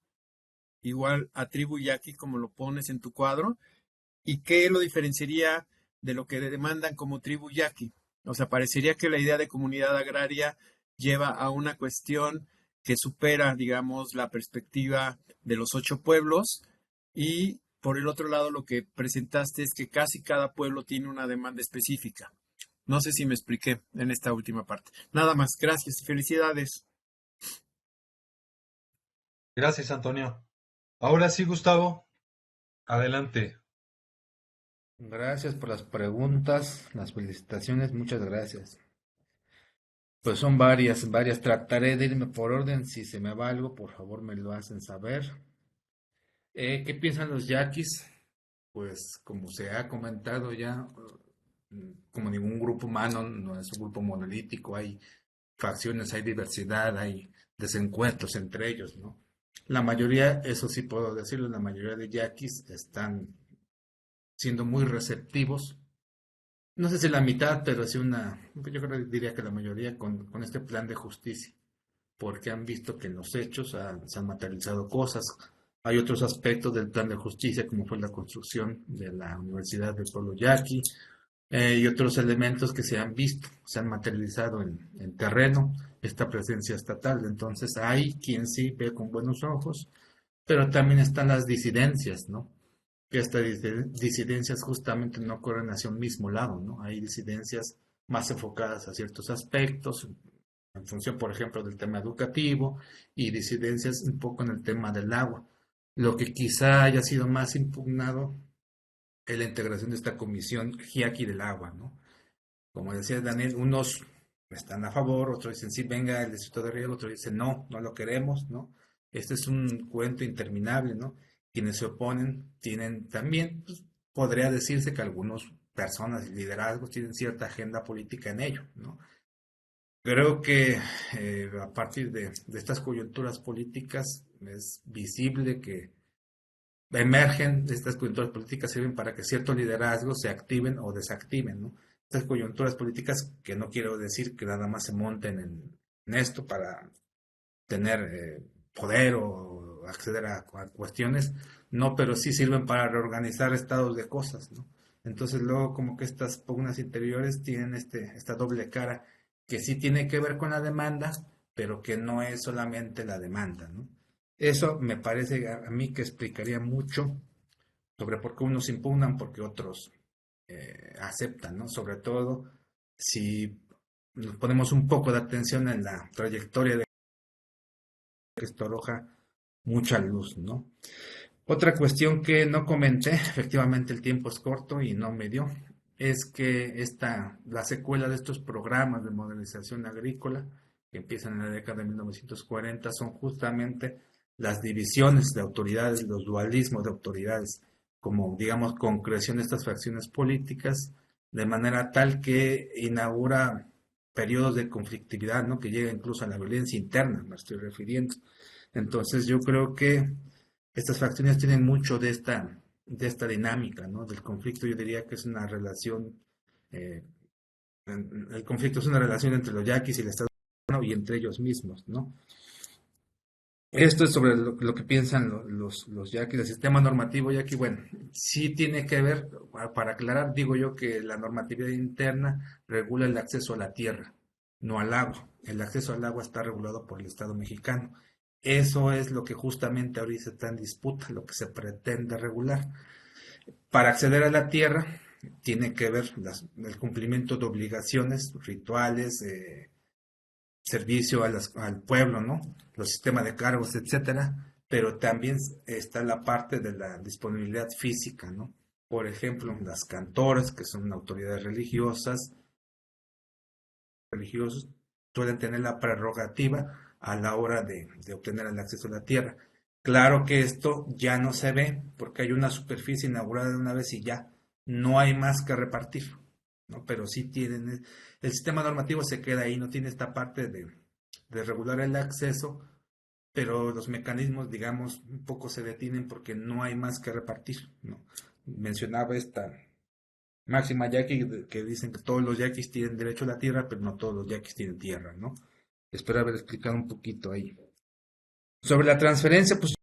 igual a tribu yaqui, como lo pones en tu cuadro, y qué lo diferenciaría de lo que demandan como tribu yaqui? O sea, parecería que la idea de comunidad agraria lleva a una cuestión que supera, digamos, la perspectiva de los 8 pueblos, y por el otro lado lo que presentaste es que casi cada pueblo tiene una demanda específica. No sé si me expliqué en esta última parte. Nada más, gracias y felicidades. Gracias, Antonio. Ahora sí, Gustavo, adelante. Gracias por las preguntas, las felicitaciones, muchas gracias. Pues son varias. Trataré de irme por orden. Si se me va algo, por favor me lo hacen saber. ¿Qué piensan los yaquis? Pues como se ha comentado ya, como ningún grupo humano, no es un grupo monolítico, hay facciones, hay diversidad, hay desencuentros entre ellos, ¿no? La mayoría, eso sí puedo decirlo, la mayoría de yaquis están siendo muy receptivos. No sé si la mitad, pero sí yo creo, diría que la mayoría con este plan de justicia, porque han visto que en los hechos se han materializado cosas. Hay otros aspectos del plan de justicia, como fue la construcción de la Universidad del Pueblo Yaqui, y otros elementos que se han visto, se han materializado en terreno, esta presencia estatal. Entonces hay quien sí ve con buenos ojos, pero también están las disidencias, ¿no? Que estas disidencias justamente no corren hacia un mismo lado, ¿no? Hay disidencias más enfocadas a ciertos aspectos, en función, por ejemplo, del tema educativo, y disidencias un poco en el tema del agua. Lo que quizá haya sido más impugnado es la integración de esta comisión GIACI del agua, ¿no? Como decía Daniel, unos están a favor, otros dicen sí, venga el distrito de riego, otros dicen no, no lo queremos, ¿no? Este es un cuento interminable, ¿no? Quienes se oponen tienen también, pues, podría decirse que algunas personas y liderazgos tienen cierta agenda política en ello, ¿no? Creo que a partir de estas coyunturas políticas es visible que emergen estas coyunturas políticas, sirven para que ciertos liderazgos se activen o desactiven, ¿no? Estas coyunturas políticas, que no quiero decir que nada más se monten en esto para tener poder o acceder a cuestiones, no, pero sí sirven para reorganizar estados de cosas, ¿no? Entonces luego como que estas pugnas interiores tienen esta doble cara que sí tiene que ver con la demanda, pero que no es solamente la demanda, ¿no? Eso me parece a mí que explicaría mucho sobre por qué unos impugnan, porque otros aceptan, ¿no? Sobre todo si nos ponemos un poco de atención en la trayectoria de que esto arroja mucha luz, ¿no? Otra cuestión que no comenté, efectivamente el tiempo es corto y no me dio, es que la secuela de estos programas de modernización agrícola que empiezan en la década de 1940 son justamente las divisiones de autoridades, los dualismos de autoridades, como digamos concreción de estas facciones políticas, de manera tal que inaugura periodos de conflictividad, ¿no? Que llega incluso a la violencia interna, me estoy refiriendo. Entonces yo creo que estas facciones tienen mucho de esta dinámica, ¿no? Del conflicto. Yo diría que es una relación, eh, el conflicto es una relación entre los yaquis y el Estado y entre ellos mismos, ¿no? Esto es sobre lo que piensan los yaquis. El sistema normativo yaqui, bueno, sí tiene que ver, para aclarar, digo yo que la normatividad interna regula el acceso a la tierra, no al agua. El acceso al agua está regulado por el Estado mexicano. Eso es lo que justamente ahorita está en disputa, lo que se pretende regular. Para acceder a la tierra tiene que ver el cumplimiento de obligaciones rituales, servicio al pueblo, ¿no? Los sistemas de cargos, etcétera, pero también está la parte de la disponibilidad física, ¿no? Por ejemplo, las cantoras, que son autoridades religiosas, religiosos suelen tener la prerrogativa a la hora de obtener el acceso a la tierra. Claro que esto ya no se ve porque hay una superficie inaugurada de una vez y ya no hay más que repartir, ¿no? Pero sí tienen, el sistema normativo se queda ahí, no tiene esta parte de regular el acceso, pero los mecanismos, digamos, un poco se detienen porque no hay más que repartir, ¿no? Mencionaba esta máxima yaqui que dicen que todos los yaquis tienen derecho a la tierra, pero no todos los yaquis tienen tierra, ¿no? Espero haber explicado un poquito ahí. Sobre la transferencia, pues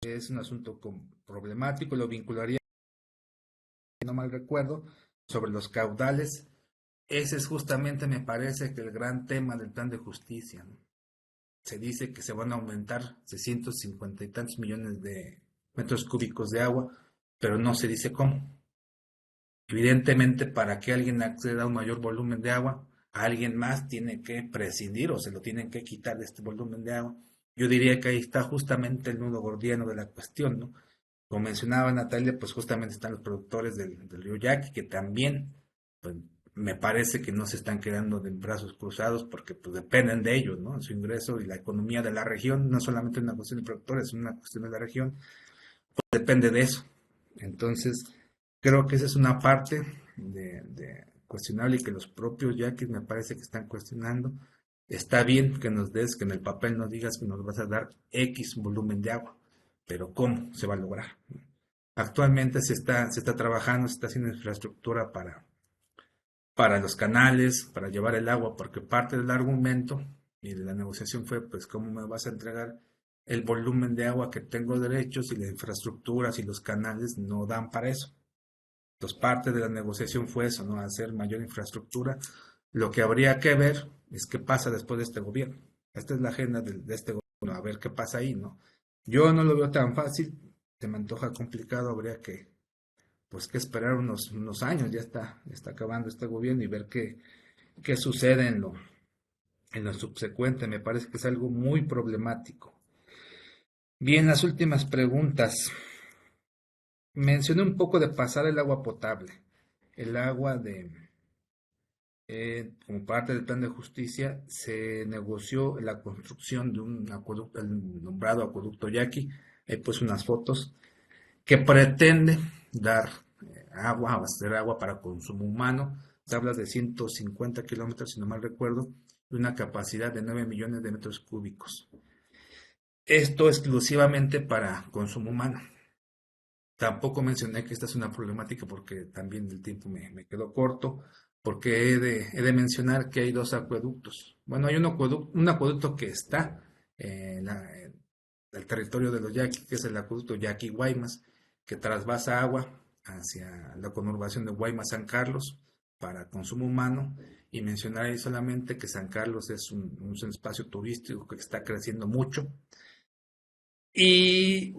es un asunto problemático, lo vincularía, si no mal recuerdo, sobre los caudales. Ese es justamente, me parece, que el gran tema del plan de justicia, ¿no? Se dice que se van a aumentar 650 y tantos millones de metros cúbicos de agua, pero no se dice cómo. Evidentemente, para que alguien acceda a un mayor volumen de agua, alguien más tiene que prescindir o se lo tienen que quitar de este volumen de agua. Yo diría que ahí está justamente el nudo gordiano de la cuestión, ¿no? Como mencionaba Natalia, pues justamente están los productores del río Yaqui, que también, pues, me parece que no se están quedando de brazos cruzados porque pues dependen de ellos, ¿no? Su ingreso y la economía de la región, no solamente una cuestión de productores, es una cuestión de la región, pues depende de eso. Entonces, creo que esa es una parte de cuestionable y que los propios yaquis me parece que están cuestionando. Está bien que nos des, que en el papel nos digas que nos vas a dar X volumen de agua, pero ¿cómo se va a lograr? Actualmente se está trabajando, se está haciendo infraestructura para los canales, para llevar el agua, porque parte del argumento y de la negociación fue, pues, ¿cómo me vas a entregar el volumen de agua que tengo derechos y las infraestructuras y los canales no dan para eso? Entonces, parte de la negociación fue eso, ¿no? Hacer mayor infraestructura. Lo que habría que ver es qué pasa después de este gobierno. Esta es la agenda de este gobierno, a ver qué pasa ahí, ¿no? Yo no lo veo tan fácil, se me antoja complicado, habría que esperar unos años, ya está acabando este gobierno y ver qué sucede en lo subsecuente. Me parece que es algo muy problemático. Bien, las últimas preguntas. Mencioné un poco de pasar el agua potable. El agua como parte del plan de justicia, se negoció la construcción de un acueducto, el nombrado acueducto Yaqui. Hay pues unas fotos que pretende dar agua, abastecer agua para consumo humano. se habla de 150 kilómetros, si no mal recuerdo, de una capacidad de 9 millones de metros cúbicos. Esto exclusivamente para consumo humano. Tampoco mencioné que esta es una problemática porque también el tiempo me quedó corto, porque he de mencionar que hay dos acueductos. Bueno, hay un acueducto que está en el territorio de los yaquis, que es el acueducto Yaqui-Guaymas, que trasvasa agua hacia la conurbación de Guaymas-San Carlos para consumo humano, y mencionar ahí solamente que San Carlos es un espacio turístico que está creciendo mucho, y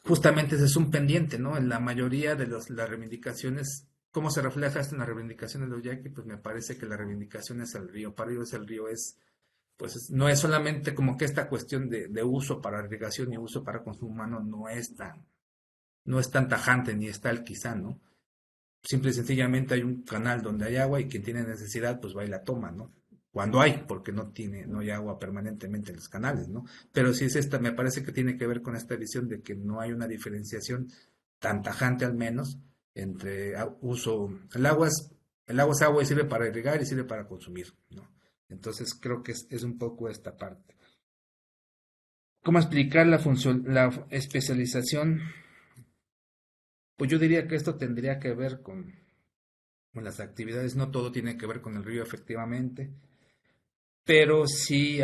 justamente ese es un pendiente, ¿no? En la mayoría de las reivindicaciones, ¿cómo se refleja esto en las reivindicaciones de los yaquis? Pues me parece que la reivindicación es el río. Para ellos el río es, pues no es solamente como que esta cuestión de uso para irrigación y uso para consumo humano no es tan tajante ni es tal quizá, ¿no? Simple y sencillamente hay un canal donde hay agua y quien tiene necesidad pues va y la toma, ¿no? Cuando hay, porque no hay agua permanentemente en los canales, ¿no? Pero sí es esta, me parece que tiene que ver con esta visión de que no hay una diferenciación tan tajante al menos entre uso, el agua es agua y sirve para irrigar y sirve para consumir, ¿no? Entonces creo que es un poco esta parte. ¿Cómo explicar la función, la especialización? Pues yo diría que esto tendría que ver con las actividades, no todo tiene que ver con el río efectivamente, pero sí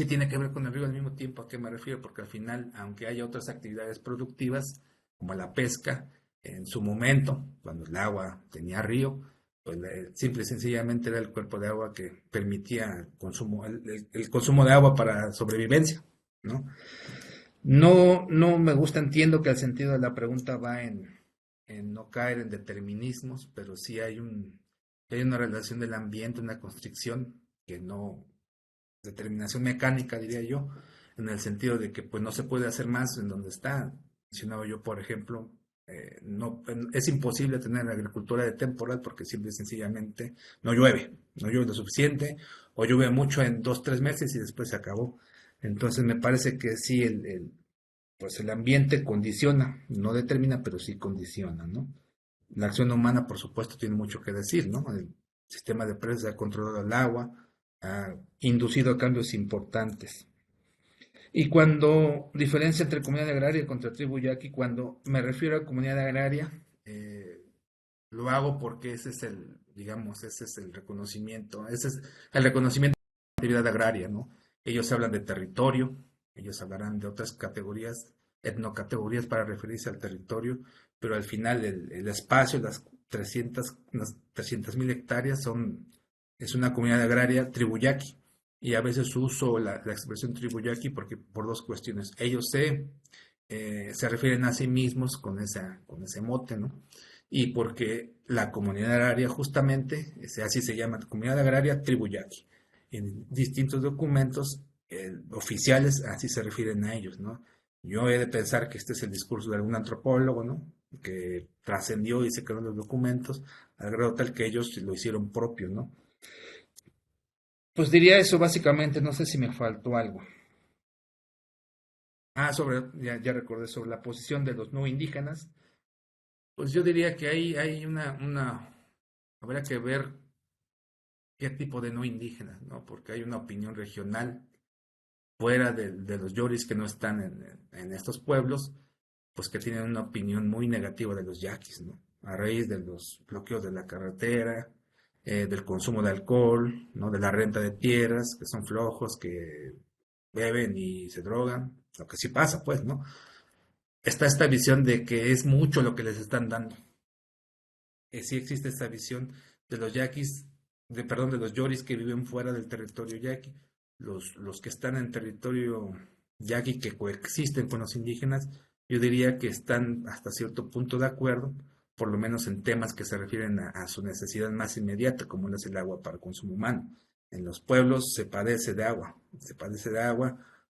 tiene que ver con el río al mismo tiempo. ¿A qué me refiero? Porque al final, aunque haya otras actividades productivas, como la pesca, en su momento, cuando el agua tenía río, pues simple y sencillamente era el cuerpo de agua que permitía el consumo de agua para sobrevivencia, ¿no? No me gusta, entiendo que el sentido de la pregunta va en no caer en determinismos, pero sí hay una relación del ambiente, una constricción que no, determinación mecánica diría yo, en el sentido de que pues no se puede hacer más en donde está. Mencionaba yo, por ejemplo, es imposible tener agricultura de temporal porque simple y sencillamente no llueve lo suficiente, o llueve mucho en 2, 3 meses y después se acabó. Entonces me parece que sí, pues el ambiente condiciona, no determina, pero sí condiciona, ¿no? La acción humana, por supuesto, tiene mucho que decir, ¿no? El sistema de presa ha controlado el agua, ha inducido cambios importantes. Y cuando diferencia entre comunidad agraria contra tribu yaqui, cuando me refiero a comunidad agraria, lo hago porque ese es el reconocimiento, ese es el reconocimiento de la actividad agraria, ¿no? Ellos hablan de territorio, ellos hablarán de otras categorías, etnocategorías para referirse al territorio, pero al final el espacio, las 300.000 hectáreas es una comunidad agraria tribu yaqui. Y a veces uso la expresión tribu yaqui porque por dos cuestiones. Ellos se refieren a sí mismos con ese mote, ¿no? Y porque la comunidad agraria justamente, así se llama, comunidad agraria tribu yaqui. En distintos documentos oficiales así se refieren a ellos, ¿no? Yo he de pensar que este es el discurso de algún antropólogo, ¿no? Que trascendió y se creó en los documentos, al grado tal que ellos lo hicieron propio, ¿no? Pues diría eso básicamente, no sé si me faltó algo. Ya recordé sobre la posición de los no indígenas. Pues yo diría que hay habrá que ver qué tipo de no indígenas, ¿no? Porque hay una opinión regional fuera de los yoris que no están en estos pueblos, pues que tienen una opinión muy negativa de los yaquis, ¿no? A raíz de los bloqueos de la carretera, del consumo de alcohol, ¿no? De la renta de tierras, que son flojos, que beben y se drogan, lo que sí pasa, pues, ¿no? Está esta visión de que es mucho lo que les están dando. Sí existe esta visión de los yaquis, de los yoris que viven fuera del territorio yaqui, los que están en territorio yaqui que coexisten con los indígenas, yo diría que están hasta cierto punto de acuerdo, por lo menos en temas que se refieren a su necesidad más inmediata, como es el agua para consumo humano. En los pueblos se padece de agua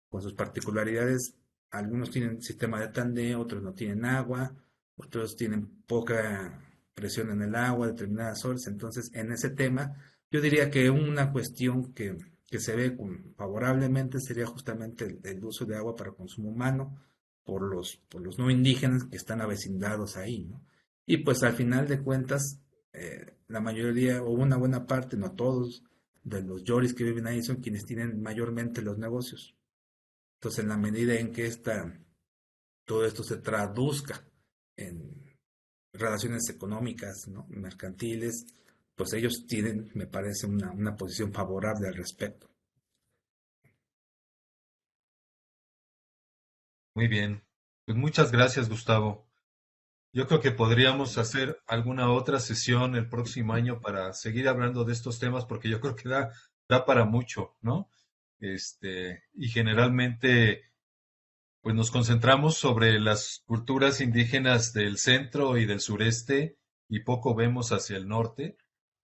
con sus particularidades. Algunos tienen sistema de tandeo, otros no tienen agua, otros tienen poca presión en el agua, determinadas horas. Entonces, en ese tema, yo diría que una cuestión que se ve favorablemente sería justamente el uso de agua para consumo humano por los no indígenas que están avecindados ahí, ¿no? Y pues al final de cuentas, la mayoría o una buena parte, no todos, de los yoris que viven ahí son quienes tienen mayormente los negocios. Entonces, en la medida en que todo esto se traduzca en relaciones económicas, ¿no? Mercantiles, pues ellos tienen, me parece, una posición favorable al respecto. Muy bien. Pues muchas gracias, Gustavo. Yo creo que podríamos hacer alguna otra sesión el próximo año para seguir hablando de estos temas, porque yo creo que da para mucho, ¿no? Y generalmente, pues nos concentramos sobre las culturas indígenas del centro y del sureste y poco vemos hacia el norte,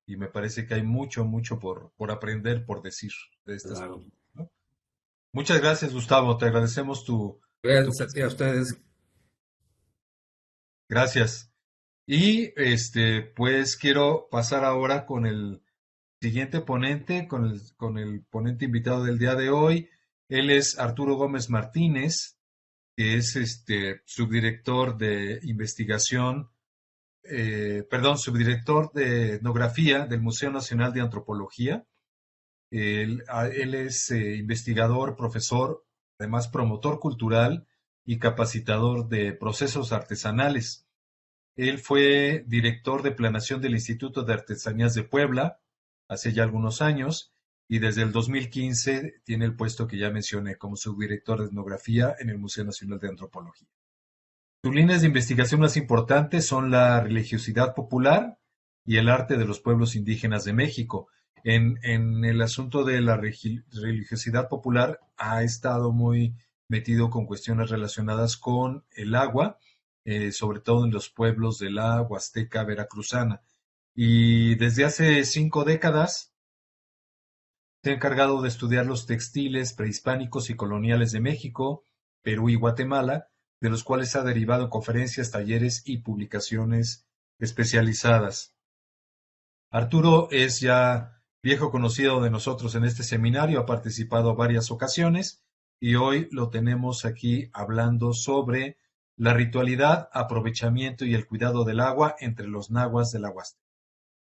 y me parece que hay mucho, mucho por aprender, por decir de estas Claro. cosas, ¿no? Muchas gracias, Gustavo. Te agradecemos tu Gracias a ti, a ustedes. Gracias. Y pues quiero pasar ahora con el siguiente ponente, con el ponente invitado del día de hoy. Él es Arturo Gómez Martínez, que es subdirector de investigación, subdirector de etnografía del Museo Nacional de Antropología. Él es investigador, profesor, además promotor cultural y capacitador de procesos artesanales. Él fue director de planeación del Instituto de Artesanías de Puebla hace ya algunos años y desde el 2015 tiene el puesto que ya mencioné como subdirector de etnografía en el Museo Nacional de Antropología. Sus líneas de investigación más importantes son la religiosidad popular y el arte de los pueblos indígenas de México. En el asunto de la religiosidad popular ha estado muy metido con cuestiones relacionadas con el agua, sobre todo en los pueblos de la Huasteca veracruzana. Y desde hace 5 décadas se ha encargado de estudiar los textiles prehispánicos y coloniales de México, Perú y Guatemala, de los cuales ha derivado conferencias, talleres y publicaciones especializadas. Arturo es ya viejo conocido de nosotros en este seminario, ha participado varias ocasiones y hoy lo tenemos aquí hablando sobre la ritualidad, aprovechamiento y el cuidado del agua entre los nahuas del Huasteca.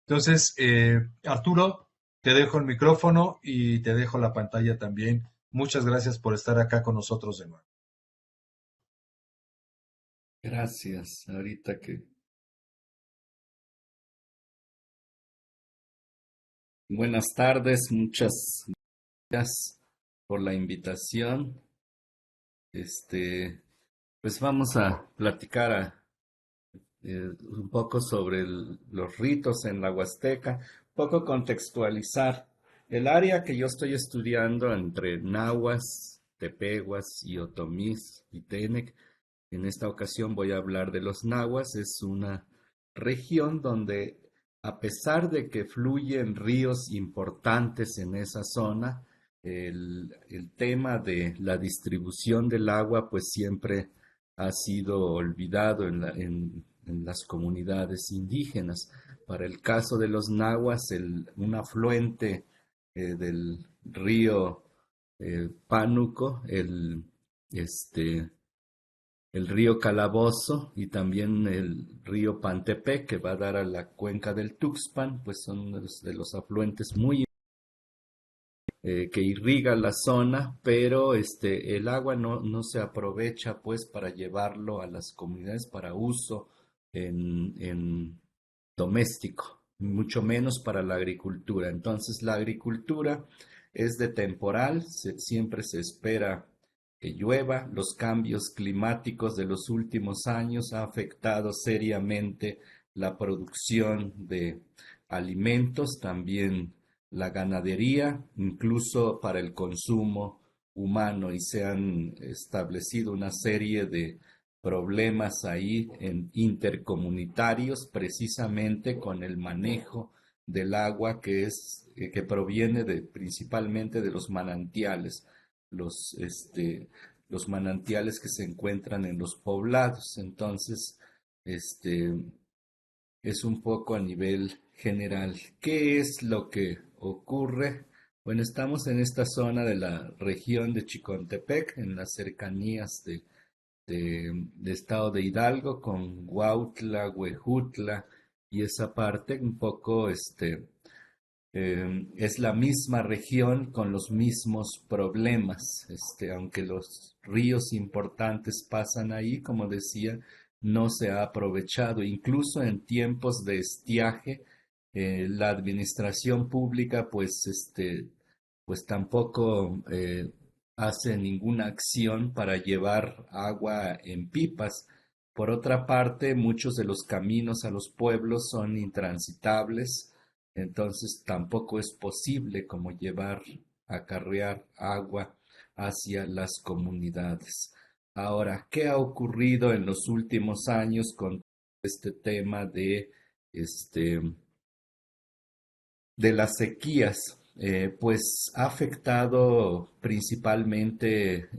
Entonces, Arturo, te dejo el micrófono y te dejo la pantalla también. Muchas gracias por estar acá con nosotros de nuevo. Gracias. Ahorita que... Buenas tardes, muchas gracias por la invitación. Pues vamos a platicar un poco sobre los ritos en la Huasteca, un poco contextualizar el área que yo estoy estudiando entre nahuas, tepehuas y otomís y tenec. En esta ocasión voy a hablar de los nahuas. Es una región donde, a pesar de que fluyen ríos importantes en esa zona, el tema de la distribución del agua pues siempre ha sido olvidado en las comunidades indígenas. Para el caso de los nahuas, un afluente del río Pánuco, el río Calabozo y también el río Pantepec, que va a dar a la cuenca del Tuxpan, pues son de los afluentes muy que irriga la zona, pero el agua no se aprovecha pues para llevarlo a las comunidades para uso en doméstico, mucho menos para la agricultura. Entonces la agricultura es de temporal, siempre se espera que llueva. Los cambios climáticos de los últimos años han afectado seriamente la producción de alimentos, también la ganadería, incluso para el consumo humano, y se han establecido una serie de problemas ahí intercomunitarios precisamente con el manejo del agua que proviene principalmente de los manantiales, los, los manantiales que se encuentran en los poblados. Entonces, es un poco a nivel general. ¿Qué es lo que ocurre? Bueno, estamos en esta zona de la región de Chicontepec, en las cercanías de estado de Hidalgo, con Huautla, Huejutla y esa parte un poco es la misma región con los mismos problemas. Aunque los ríos importantes pasan ahí, como decía, no se ha aprovechado. Incluso en tiempos de estiaje, la administración pública, pues tampoco hace ninguna acción para llevar agua en pipas. Por otra parte, muchos de los caminos a los pueblos son intransitables, entonces tampoco es posible como acarrear agua hacia las comunidades. Ahora, ¿qué ha ocurrido en los últimos años con este tema este, de las sequías? Pues ha afectado principalmente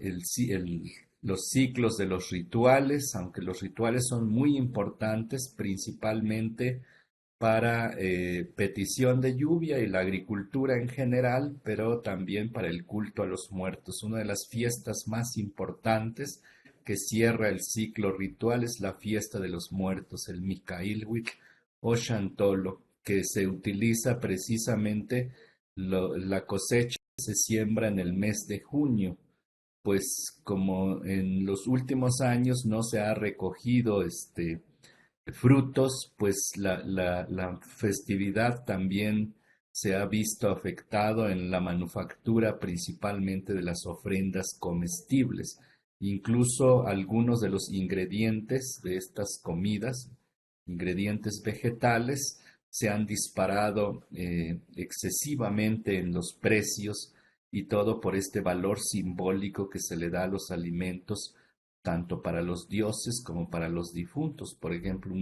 los ciclos de los rituales, aunque los rituales son muy importantes, principalmente para petición de lluvia y la agricultura en general, pero también para el culto a los muertos. Una de las fiestas más importantes que cierra el ciclo ritual es la fiesta de los muertos, el Micailhuitl o Xantolo, que se utiliza precisamente la cosecha se siembra en el mes de junio, pues como en los últimos años no se ha recogido frutos, pues la festividad también se ha visto afectado en la manufactura principalmente de las ofrendas comestibles. Incluso algunos de los ingredientes de estas comidas, ingredientes vegetales, se han disparado excesivamente en los precios y todo por este valor simbólico que se le da a los alimentos tanto para los dioses como para los difuntos. Por ejemplo,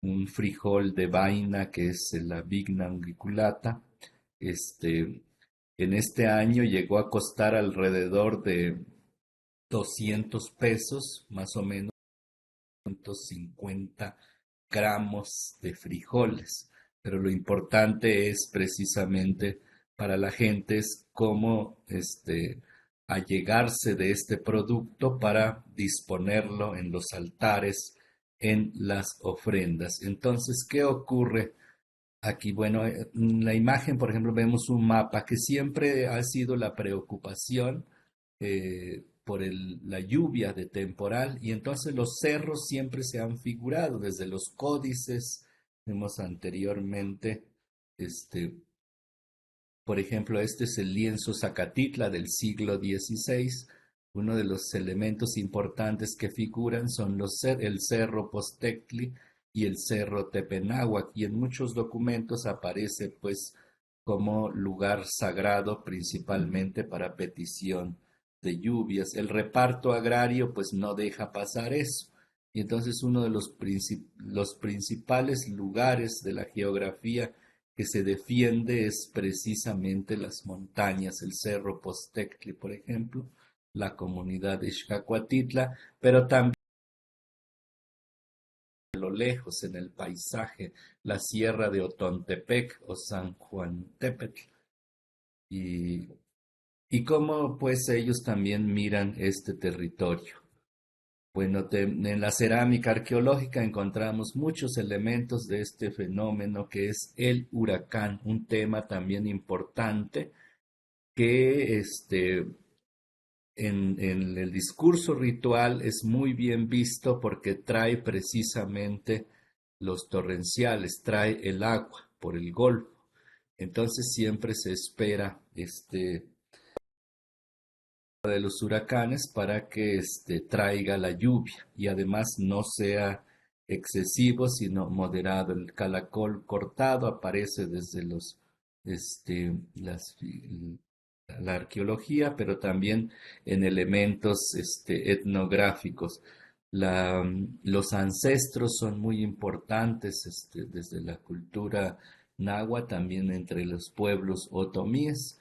un frijol de vaina que es la Vigna unguiculata, en este año llegó a costar alrededor de 200 pesos, más o menos 150 gramos de frijoles. Pero lo importante es precisamente para la gente es cómo allegarse de este producto para disponerlo en los altares, en las ofrendas. Entonces, ¿qué ocurre aquí? Bueno, en la imagen, por ejemplo, vemos un mapa que siempre ha sido la preocupación por la lluvia de temporal, y entonces los cerros siempre se han figurado desde los códices. Vemos anteriormente por ejemplo, este es el lienzo Zacatitla del siglo XVI. Uno de los elementos importantes que figuran son el cerro Postectli y el cerro Tepenáhuac, y en muchos documentos aparece pues como lugar sagrado principalmente para petición de lluvias. El reparto agrario pues no deja pasar eso. Y entonces uno de los principales lugares de la geografía que se defiende es precisamente las montañas, el cerro Postectli, por ejemplo, la comunidad de Xcacuatitla, pero también a lo lejos en el paisaje, la sierra de Otontepec o San Juan Tepetl. Y cómo pues ellos también miran este territorio. Bueno, en la cerámica arqueológica encontramos muchos elementos de este fenómeno que es el huracán, un tema también importante que en el discurso ritual es muy bien visto porque trae precisamente los torrenciales, trae el agua por el Golfo. Entonces siempre se espera de los huracanes para que traiga la lluvia y además no sea excesivo sino moderado. El calacol cortado aparece desde la arqueología, pero también en elementos etnográficos. Los ancestros son muy importantes desde la cultura náhuatl, también entre los pueblos otomíes,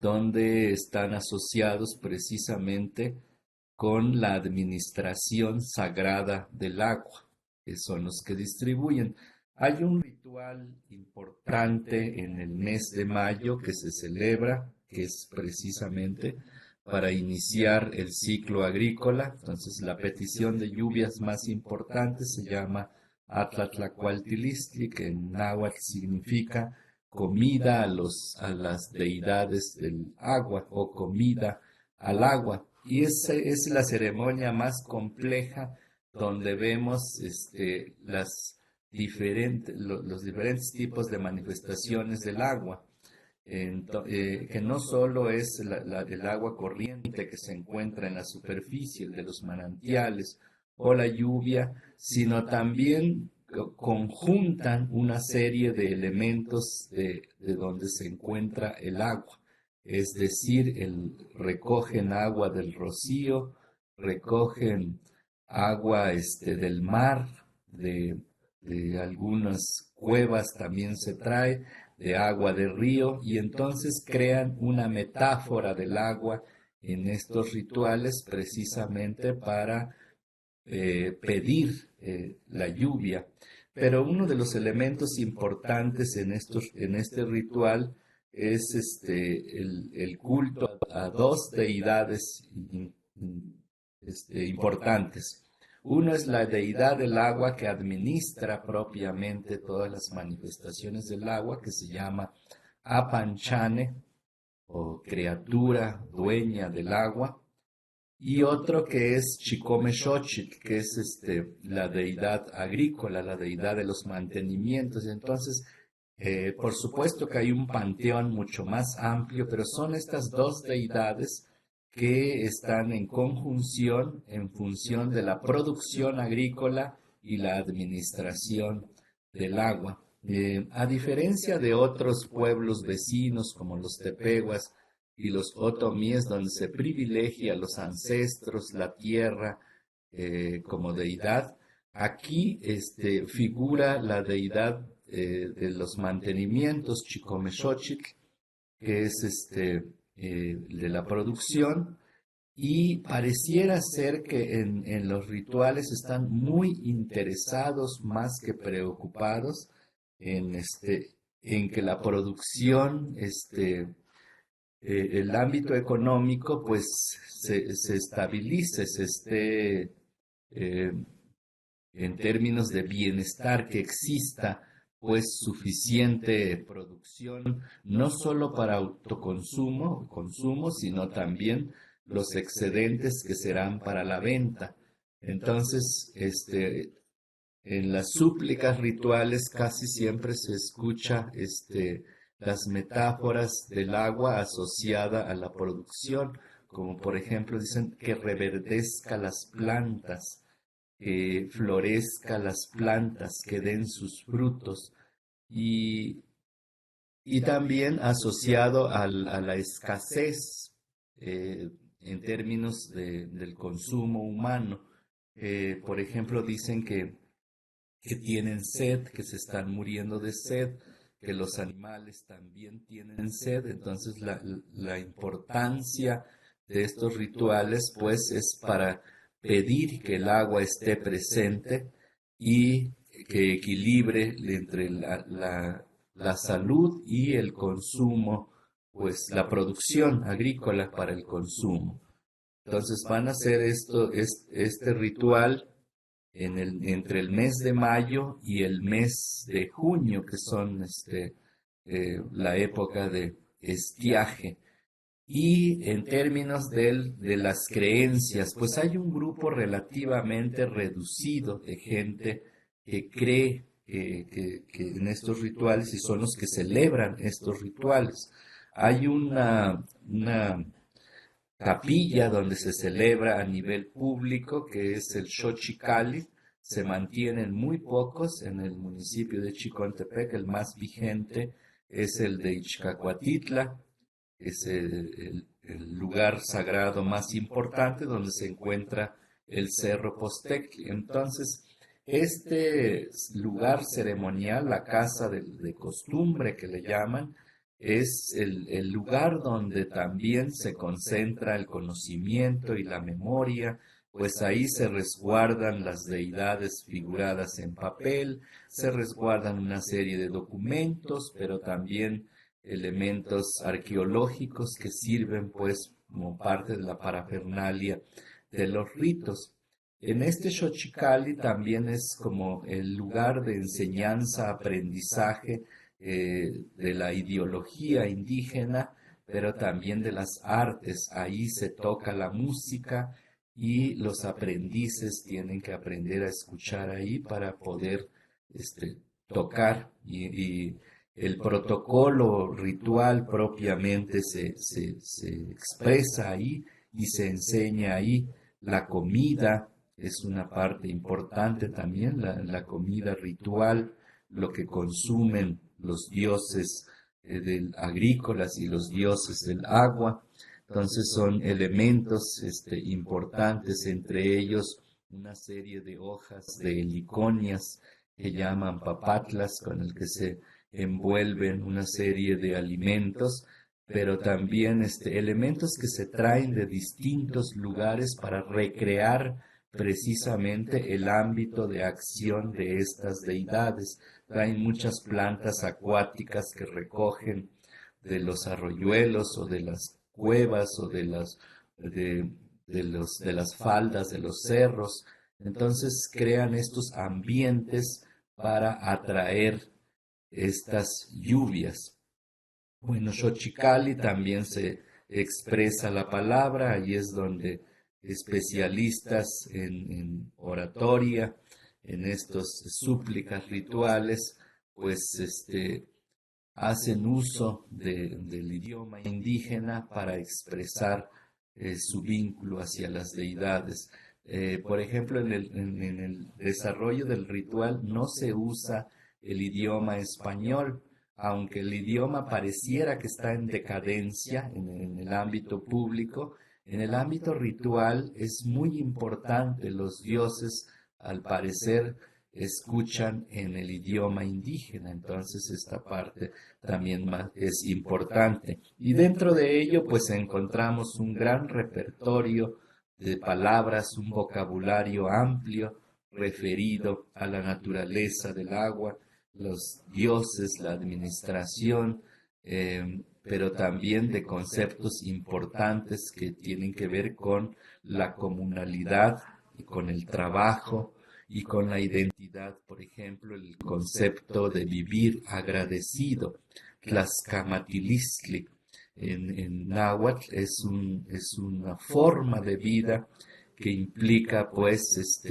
donde están asociados precisamente con la administración sagrada del agua, que son los que distribuyen. Hay un ritual importante en el mes de mayo que se celebra, que es precisamente para iniciar el ciclo agrícola. Entonces, la petición de lluvias más importante se llama Atlatlacualtilistli, que en náhuatl significa comida a las deidades del agua o comida al agua. Y esa es la ceremonia más compleja donde vemos los diferentes tipos de manifestaciones del agua. Que no solo es el agua corriente que se encuentra en la superficie de los manantiales o la lluvia, sino también conjuntan una serie de elementos de donde se encuentra el agua. Es decir, recogen agua del rocío, recogen agua del mar, de algunas cuevas también se trae, de agua de río, y entonces crean una metáfora del agua en estos rituales precisamente para pedir la lluvia. Pero uno de los elementos importantes en este ritual es el culto a dos deidades importantes. Uno es la deidad del agua que administra propiamente todas las manifestaciones del agua, que se llama Apanchane, o criatura dueña del agua. Y otro que es Chicomexochitl, que es la deidad agrícola, la deidad de los mantenimientos. Entonces, por supuesto que hay un panteón mucho más amplio, pero son estas dos deidades que están en conjunción en función de la producción agrícola y la administración del agua. A diferencia de otros pueblos vecinos como los tepehuas y los otomíes, donde se privilegia a los ancestros, la tierra como deidad, aquí figura la deidad de los mantenimientos, Chicomexochitl, que es de la producción, y pareciera ser que en los rituales están muy interesados más que preocupados en que la producción, el ámbito económico, pues se estabilice, se esté en términos de bienestar, que exista pues suficiente producción, no solo para consumo, sino también los excedentes que serán para la venta. Entonces, en las súplicas rituales casi siempre se escucha las metáforas del agua asociada a la producción, como por ejemplo dicen que reverdezca las plantas, que florezca las plantas, que den sus frutos, y también asociado a la escasez en términos del consumo humano. Por ejemplo, dicen que tienen sed, que se están muriendo de sed, que los animales también tienen sed. Entonces la importancia de estos rituales pues es para pedir que el agua esté presente y que equilibre entre la salud y el consumo, pues la producción agrícola para el consumo. Entonces van a hacer este ritual entre el mes de mayo y el mes de junio, que son la época de estiaje. Y en términos de las creencias, pues hay un grupo relativamente reducido de gente que cree que en estos rituales, y son los que celebran estos rituales. Hay una capilla donde se celebra a nivel público, que es el Xochicalli. Se mantienen muy pocos en el municipio de Chicontepec. El más vigente es el de Ixcacuatitla, es el lugar sagrado más importante donde se encuentra el Cerro Postectli. Entonces, este lugar ceremonial, la casa de costumbre que le llaman, es el lugar donde también se concentra el conocimiento y la memoria, pues ahí se resguardan las deidades figuradas en papel, se resguardan una serie de documentos, pero también elementos arqueológicos que sirven pues como parte de la parafernalia de los ritos. En este Xochicalli también es como el lugar de enseñanza, aprendizaje de la ideología indígena, pero también de las artes. Ahí se toca la música y los aprendices tienen que aprender a escuchar ahí para poder tocar y el protocolo ritual propiamente se expresa ahí y se enseña ahí. La comida es una parte importante también, la comida ritual, lo que consumen los dioses agrícolas y los dioses del agua. Entonces son elementos importantes, entre ellos una serie de hojas de heliconias que llaman papatlas, con el que se envuelven una serie de alimentos, pero también elementos que se traen de distintos lugares para recrear precisamente el ámbito de acción de estas deidades. Traen muchas plantas acuáticas que recogen de los arroyuelos o de las cuevas o de las faldas de los cerros. Entonces crean estos ambientes para atraer estas lluvias. Bueno, Xochicalli también se expresa la palabra, ahí es donde especialistas en oratoria, en estos súplicas rituales, pues hacen uso del idioma indígena para expresar su vínculo hacia las deidades. Por ejemplo, en el desarrollo del ritual no se usa el idioma español, aunque el idioma pareciera que está en decadencia en el ámbito público. En el ámbito ritual es muy importante. Los dioses, al parecer, escuchan en el idioma indígena, entonces esta parte también es importante. Y dentro de ello, pues encontramos un gran repertorio de palabras, un vocabulario amplio referido a la naturaleza del agua, los dioses, la administración, pero también de conceptos importantes que tienen que ver con la comunalidad y con el trabajo y con la identidad. Por ejemplo, el concepto de vivir agradecido, Tlaxcamatilistli, en náhuatl es una forma de vida que implica pues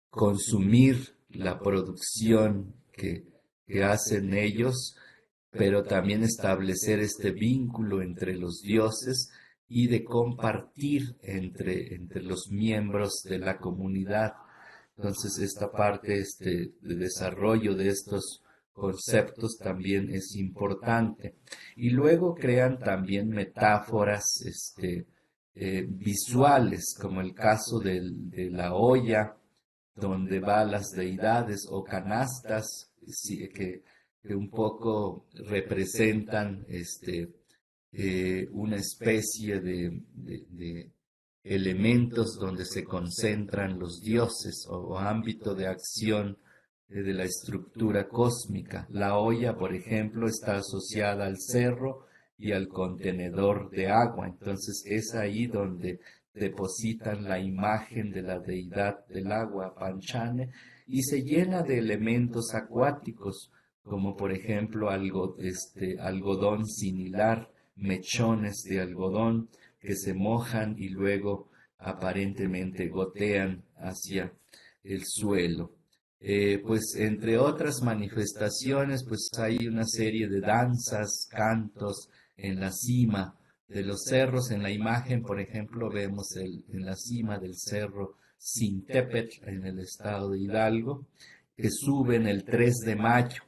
consumir la producción que hacen ellos, pero también establecer este vínculo entre los dioses y de compartir entre los miembros de la comunidad. Entonces, esta parte de desarrollo de estos conceptos también es importante. Y luego crean también metáforas visuales, como el caso de la olla, donde van las deidades o canastas, que un poco representan una especie de elementos donde se concentran los dioses o ámbito de acción de la estructura cósmica. La olla, por ejemplo, está asociada al cerro y al contenedor de agua, entonces es ahí donde depositan la imagen de la deidad del agua, Panchane, y se llena de elementos acuáticos, como por ejemplo algodón similar, mechones de algodón que se mojan y luego aparentemente gotean hacia el suelo. Pues entre otras manifestaciones, pues hay una serie de danzas, cantos en la cima de los cerros. En la imagen, por ejemplo, vemos en la cima del cerro Sintepetl, en el estado de Hidalgo, que suben el 3 de mayo.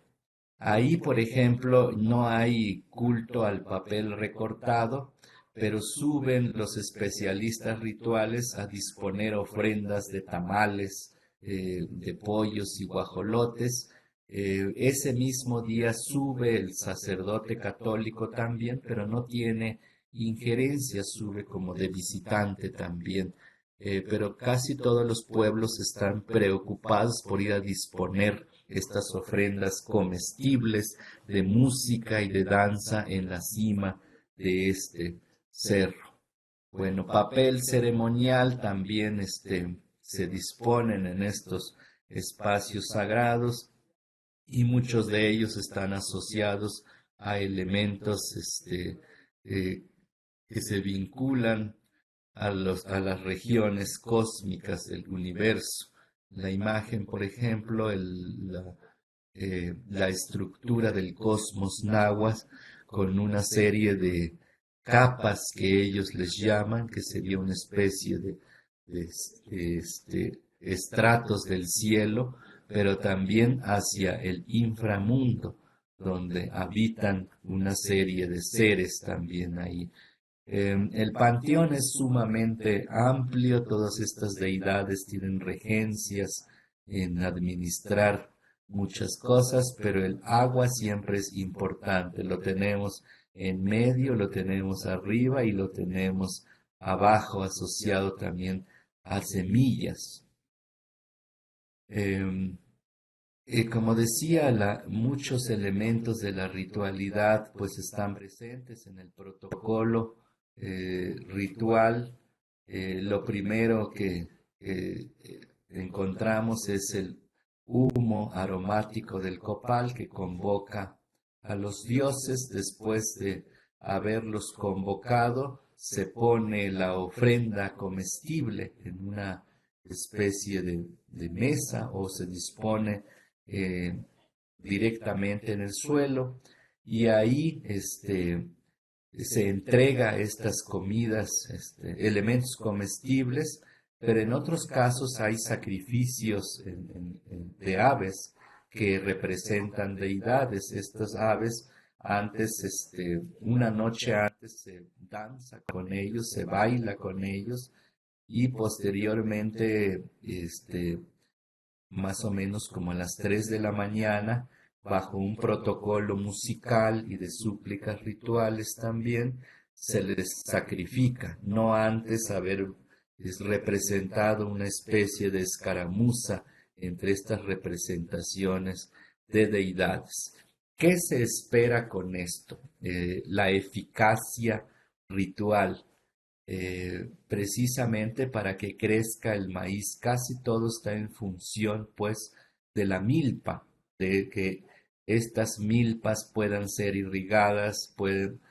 Ahí, por ejemplo, no hay culto al papel recortado, pero suben los especialistas rituales a disponer ofrendas de tamales, de pollos y guajolotes. Ese mismo día sube el sacerdote católico también, pero no tiene injerencia, sube como de visitante también. Pero casi todos los pueblos están preocupados por ir a disponer estas ofrendas comestibles de música y de danza en la cima de este cerro. Bueno, papel ceremonial también se disponen en estos espacios sagrados y muchos de ellos están asociados a elementos que se vinculan a las regiones cósmicas del universo. La imagen, por ejemplo, la estructura del cosmos náhuatl con una serie de capas que ellos les llaman, que sería una especie de estratos del cielo, pero también hacia el inframundo, donde habitan una serie de seres también ahí. El panteón es sumamente amplio, todas estas deidades tienen regencias en administrar muchas cosas, pero el agua siempre es importante. Lo tenemos en medio, lo tenemos arriba y lo tenemos abajo, asociado también a semillas. Como decía, muchos elementos de la ritualidad pues están presentes en el protocolo ritual. Lo primero que encontramos es el humo aromático del copal que convoca a los dioses. Después de haberlos convocado, se pone la ofrenda comestible en una especie de mesa o se dispone directamente en el suelo y ahí se entrega estas comidas, elementos comestibles, pero en otros casos hay sacrificios de aves que representan deidades. Estas aves antes, una noche antes se danza con ellos, se baila con ellos y posteriormente, más o menos como a las 3 de la mañana, bajo un protocolo musical y de súplicas rituales también, se les sacrifica, no antes haber representado una especie de escaramuza entre estas representaciones de deidades. ¿Qué se espera con esto? La eficacia ritual. Precisamente para que crezca el maíz. Casi todo está en función, pues, de la milpa, de que estas milpas puedan ser irrigadas, pueden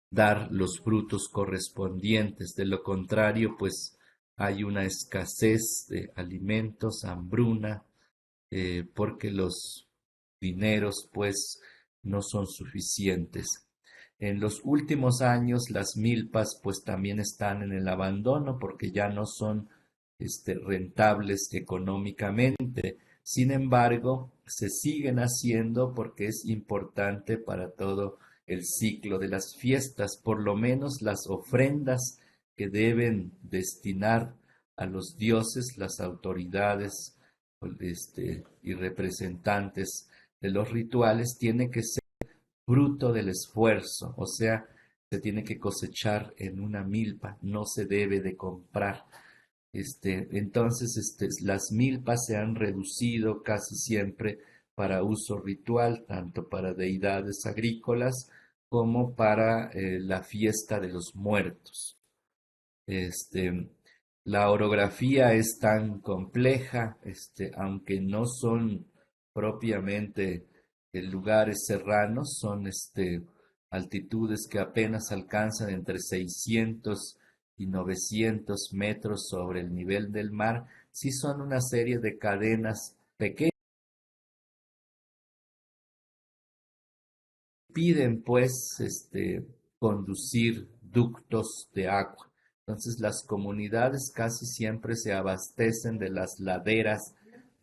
dar los frutos correspondientes. De lo contrario, pues, hay una escasez de alimentos, hambruna, porque los dineros, pues, no son suficientes. En los últimos años las milpas pues también están en el abandono porque ya no son rentables económicamente. Sin embargo, se siguen haciendo porque es importante para todo el ciclo de las fiestas, por lo menos las ofrendas que deben destinar a los dioses, las autoridades y representantes de los rituales, tiene que ser fruto del esfuerzo, o sea, se tiene que cosechar en una milpa, no se debe de comprar. Entonces, las milpas se han reducido casi siempre para uso ritual, tanto para deidades agrícolas como para la fiesta de los muertos. La orografía es tan compleja, aunque no son propiamente lugares serranos, son altitudes que apenas alcanzan entre 600 y 900 metros sobre el nivel del mar. Sí son una serie de cadenas pequeñas. Piden pues conducir ductos de agua. Entonces las comunidades casi siempre se abastecen de las laderas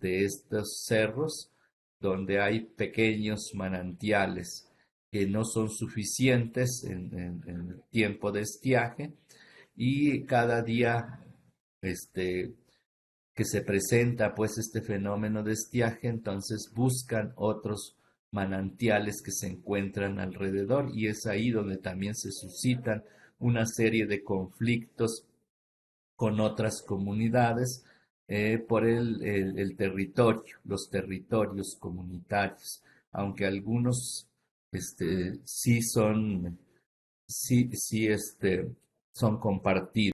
de estos cerros, donde hay pequeños manantiales que no son suficientes en el tiempo de estiaje, y cada día que se presenta pues este fenómeno de estiaje, entonces buscan otros manantiales que se encuentran alrededor, y es ahí donde también se suscitan una serie de conflictos con otras comunidades por el territorio, los territorios comunitarios, aunque algunos sí son sí, sí, son compartidos.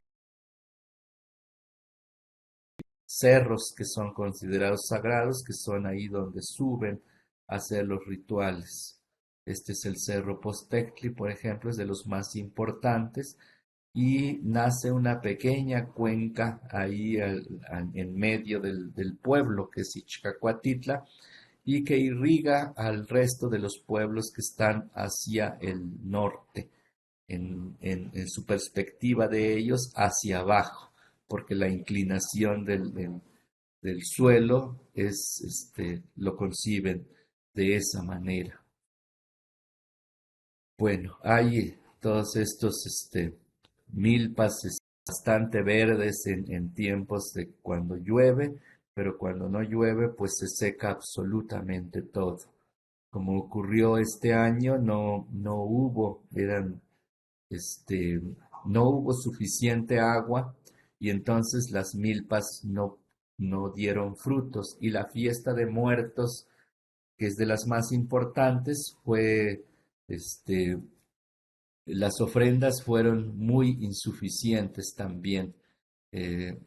Cerros que son considerados sagrados, que son ahí donde suben a hacer los rituales. Este es el Cerro Postectli, por ejemplo, es de los más importantes y nace una pequeña cuenca ahí en medio del pueblo, que es Ixcacuatitla, y que irriga al resto de los pueblos que están hacia el norte, en su perspectiva de ellos hacia abajo, porque la inclinación del suelo lo conciben de esa manera. Bueno, hay todos estos milpas bastante verdes en tiempos de cuando llueve, pero cuando no llueve, pues se seca absolutamente todo. Como ocurrió este año, no hubo, no hubo suficiente agua y entonces las milpas no dieron frutos. Y la fiesta de muertos, que es de las más importantes, las ofrendas fueron muy insuficientes también. eh,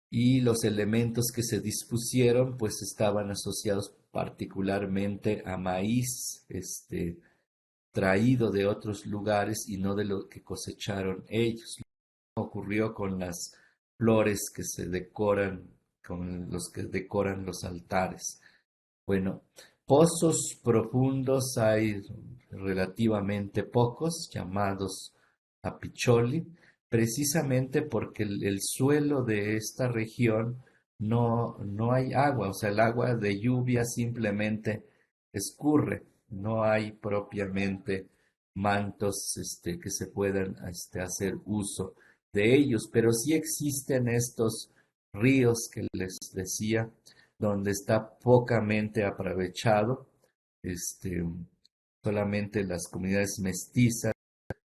y los elementos que se dispusieron pues estaban asociados particularmente a maíz, traído de otros lugares y no de lo que cosecharon ellos. Lo que ocurrió con las flores que se decoran, con los que decoran los altares. Bueno, pozos profundos hay relativamente pocos, llamados apicholi, precisamente porque el suelo de esta región no hay agua, o sea, el agua de lluvia simplemente escurre, no hay propiamente mantos que se puedan hacer uso de ellos, pero sí existen estos ríos que les decía, donde está pocamente aprovechado, este, solamente las comunidades mestizas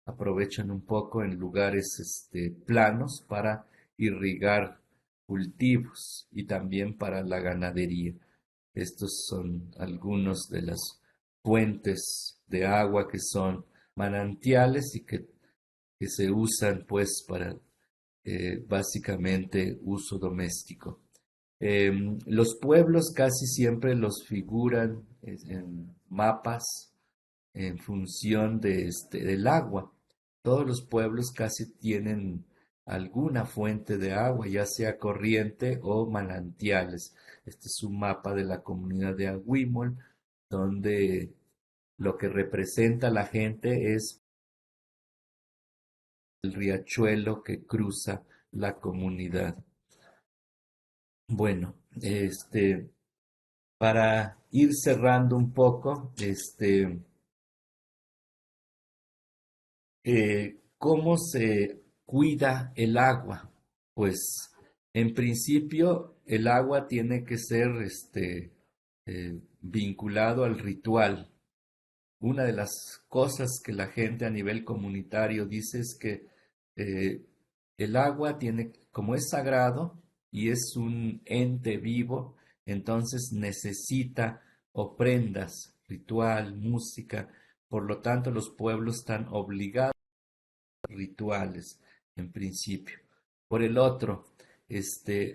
aprovechan un poco en lugares planos para irrigar cultivos y también para la ganadería. Estos son algunos de las fuentes de agua que son manantiales y que se usan pues para básicamente uso doméstico. Los pueblos casi siempre los figuran en mapas en función del agua. Todos los pueblos casi tienen alguna fuente de agua, ya sea corriente o manantiales. Este es un mapa de la comunidad de Agüimol, donde lo que representa la gente es el riachuelo que cruza la comunidad. Bueno, para ir cerrando un poco, ¿cómo se cuida el agua? Pues en principio el agua tiene que ser vinculado al ritual. Una de las cosas que la gente a nivel comunitario dice es que eh, el agua tiene, como es sagrado y es un ente vivo, entonces necesita ofrendas, ritual, música. Por lo tanto, los pueblos están obligados a rituales, en principio. Por el otro,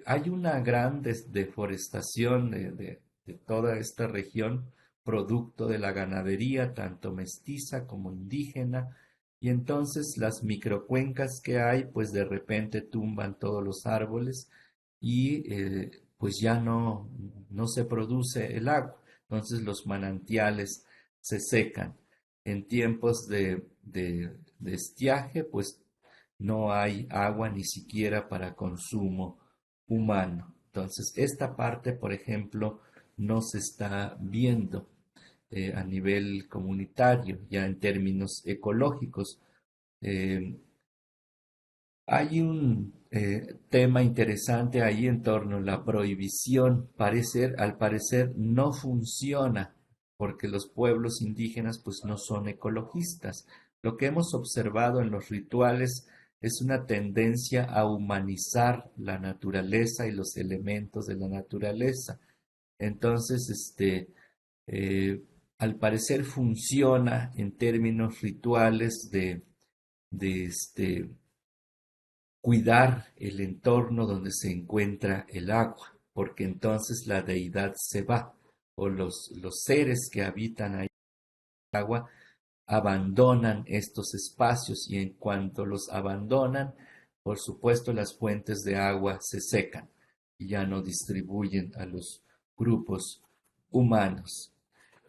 hay una gran deforestación de toda esta región, producto de la ganadería, tanto mestiza como indígena, y entonces las microcuencas que hay, pues de repente tumban todos los árboles y pues ya no se produce el agua. Entonces los manantiales se secan. En tiempos de estiaje, pues no hay agua ni siquiera para consumo humano. Entonces, esta parte, por ejemplo, no se está viendo a nivel comunitario, ya en términos ecológicos. Eh, Hay un tema interesante ahí en torno a la prohibición. Al parecer no funciona porque los pueblos indígenas pues no son ecologistas. Lo que hemos observado en los rituales es una tendencia a humanizar la naturaleza y los elementos de la naturaleza. Entonces, eh, al parecer funciona en términos rituales de cuidar el entorno donde se encuentra el agua, porque entonces la deidad se va, o los seres que habitan ahí en el agua abandonan estos espacios, y en cuanto los abandonan, por supuesto las fuentes de agua se secan y ya no distribuyen a los grupos humanos.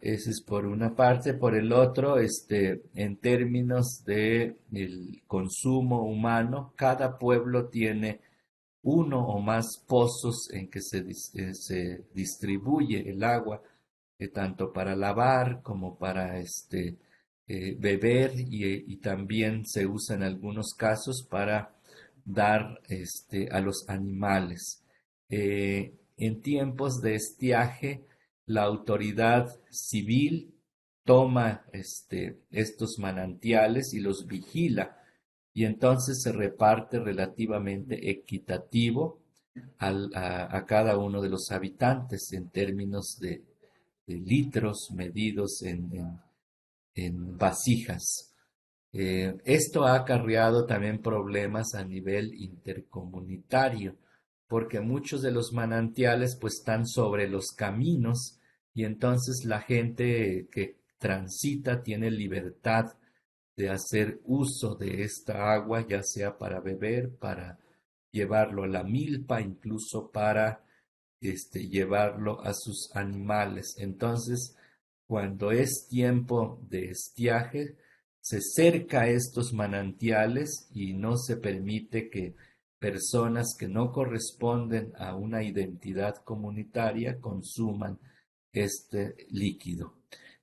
Ese es por una parte. Por el otro, en términos de el consumo humano, cada pueblo tiene uno o más pozos en que se distribuye el agua, tanto para lavar como para beber, y también se usa en algunos casos para dar a los animales. En tiempos de estiaje, la autoridad civil toma estos manantiales y los vigila, y entonces se reparte relativamente equitativo a cada uno de los habitantes en términos de litros medidos en vasijas. Esto ha acarreado también problemas a nivel intercomunitario, porque muchos de los manantiales pues están sobre los caminos, y entonces la gente que transita tiene libertad de hacer uso de esta agua, ya sea para beber, para llevarlo a la milpa, incluso para llevarlo a sus animales. Entonces, cuando es tiempo de estiaje, se cerca estos manantiales y no se permite que personas que no corresponden a una identidad comunitaria consuman este líquido.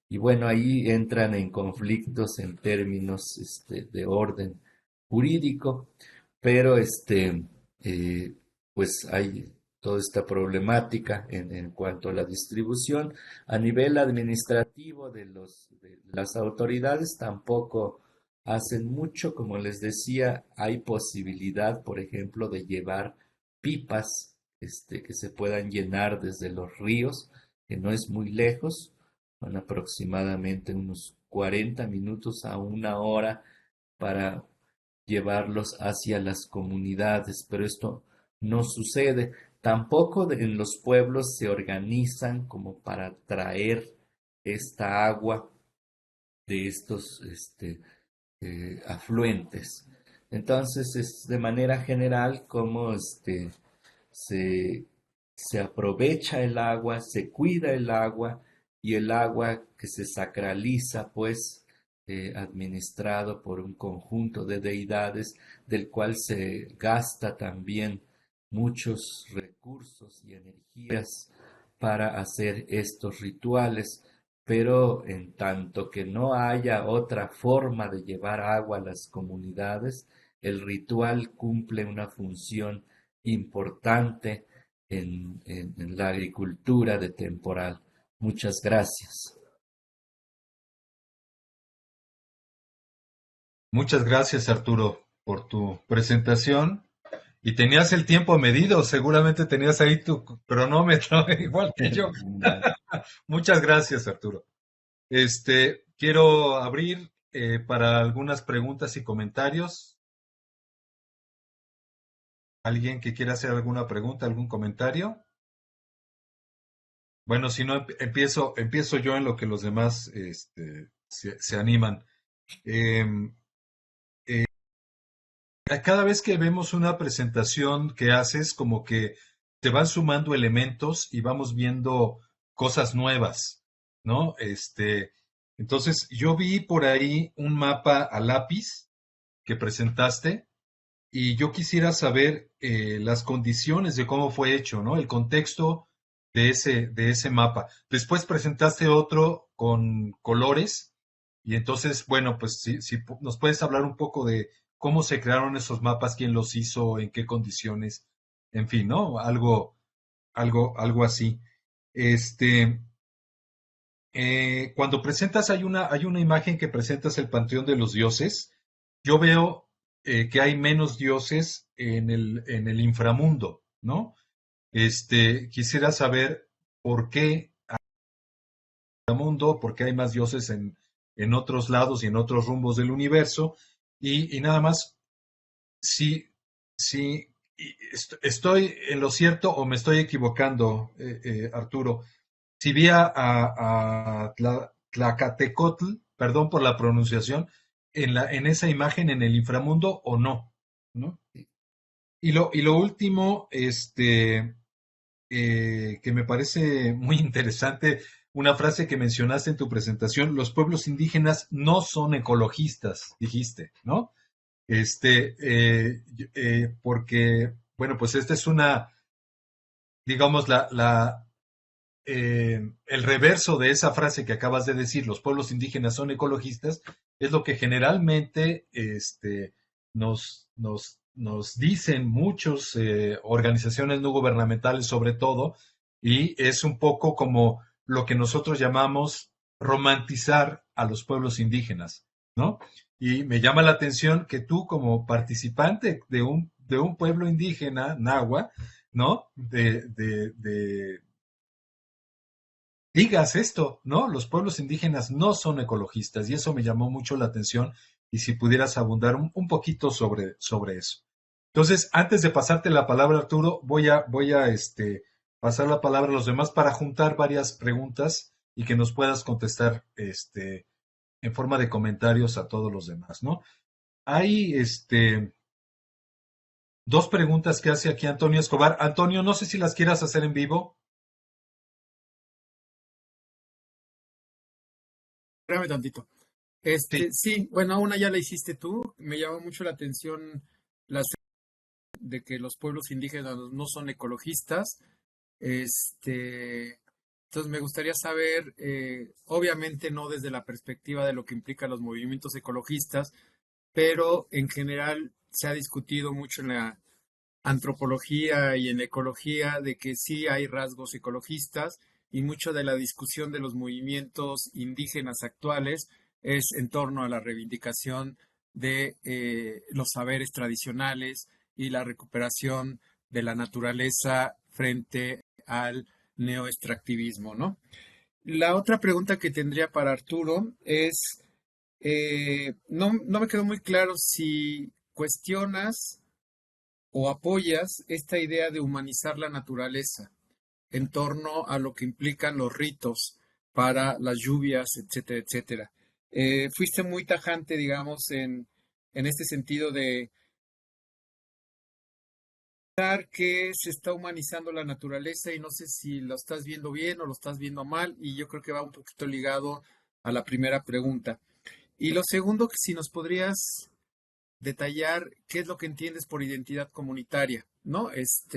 Y bueno, ahí entran en conflictos en términos de orden jurídico, pero pues hay toda esta problemática en cuanto a la distribución. A nivel administrativo de las autoridades tampoco hacen mucho. Como les decía, hay posibilidad, por ejemplo, de llevar pipas que se puedan llenar desde los ríos, que no es muy lejos, son aproximadamente unos 40 minutos a una hora para llevarlos hacia las comunidades, pero esto no sucede. Tampoco en los pueblos se organizan como para traer esta agua de estos afluentes. Entonces es de manera general como se aprovecha el agua, se cuida el agua, y el agua que se sacraliza, pues, administrado por un conjunto de deidades, del cual se gasta también muchos recursos y energías para hacer estos rituales. Pero en tanto que no haya otra forma de llevar agua a las comunidades, el ritual cumple una función importante en la agricultura de temporal. Muchas gracias. Muchas gracias, Arturo, por tu presentación. Y tenías el tiempo medido, seguramente tenías ahí tu cronómetro, igual que yo. Muchas gracias, Arturo. Quiero abrir para algunas preguntas y comentarios. ¿Alguien que quiera hacer alguna pregunta, algún comentario? Bueno, si no, empiezo yo en lo que los demás se animan. Cada vez que vemos una presentación que haces, como que te van sumando elementos y vamos viendo cosas nuevas, ¿no? Entonces, yo vi por ahí un mapa a lápiz que presentaste, y yo quisiera saber las condiciones de cómo fue hecho, ¿no? El contexto de ese mapa. Después presentaste otro con colores, y entonces, bueno, pues si nos puedes hablar un poco de cómo se crearon esos mapas, quién los hizo, en qué condiciones, en fin, ¿no? Algo así. Cuando presentas, hay una imagen que presentas el Panteón de los Dioses. Yo veo que hay menos dioses en el inframundo, ¿no? Quisiera saber por qué mundo, porque hay más dioses en otros lados y en otros rumbos del universo. Y nada más, si, si estoy en lo cierto o me estoy equivocando, Arturo, si vi a Tlacatecotl, perdón por la pronunciación, en esa imagen en el inframundo o no, ¿no? Y lo último, que me parece muy interesante, una frase que mencionaste en tu presentación: los pueblos indígenas no son ecologistas, dijiste, ¿no? Porque, bueno, pues esta es digamos, el reverso de esa frase que acabas de decir, los pueblos indígenas son ecologistas, es lo que generalmente nos dicen muchas organizaciones no gubernamentales sobre todo, y es un poco como lo que nosotros llamamos romantizar a los pueblos indígenas, ¿no? Y me llama la atención que tú, como participante de un pueblo indígena, Nahua, ¿no? Digas esto, ¿no? Los pueblos indígenas no son ecologistas, y eso me llamó mucho la atención, y si pudieras abundar un poquito sobre eso. Entonces, antes de pasarte la palabra, Arturo, voy a pasar la palabra a los demás para juntar varias preguntas y que nos puedas contestar en forma de comentarios a todos los demás, ¿no? Hay dos preguntas que hace aquí Antonio Escobar. Antonio, no sé si las quieras hacer en vivo. Espérame tantito. Sí. Sí, bueno, una ya la hiciste tú. Me llamó mucho la atención la de que los pueblos indígenas no son ecologistas. Entonces me gustaría saber, obviamente no desde la perspectiva de lo que implican los movimientos ecologistas, pero en general se ha discutido mucho en la antropología y en la ecología de que sí hay rasgos ecologistas, y mucho de la discusión de los movimientos indígenas actuales es en torno a la reivindicación de los saberes tradicionales y la recuperación de la naturaleza frente al neoextractivismo, ¿no? La otra pregunta que tendría para Arturo es, no me quedó muy claro si cuestionas o apoyas esta idea de humanizar la naturaleza en torno a lo que implican los ritos para las lluvias, etcétera, etcétera. Fuiste muy tajante, digamos, en este sentido de que se está humanizando la naturaleza, y no sé si lo estás viendo bien o lo estás viendo mal, y yo creo que va un poquito ligado a la primera pregunta. Y lo segundo, que si nos podrías detallar qué es lo que entiendes por identidad comunitaria, ¿no?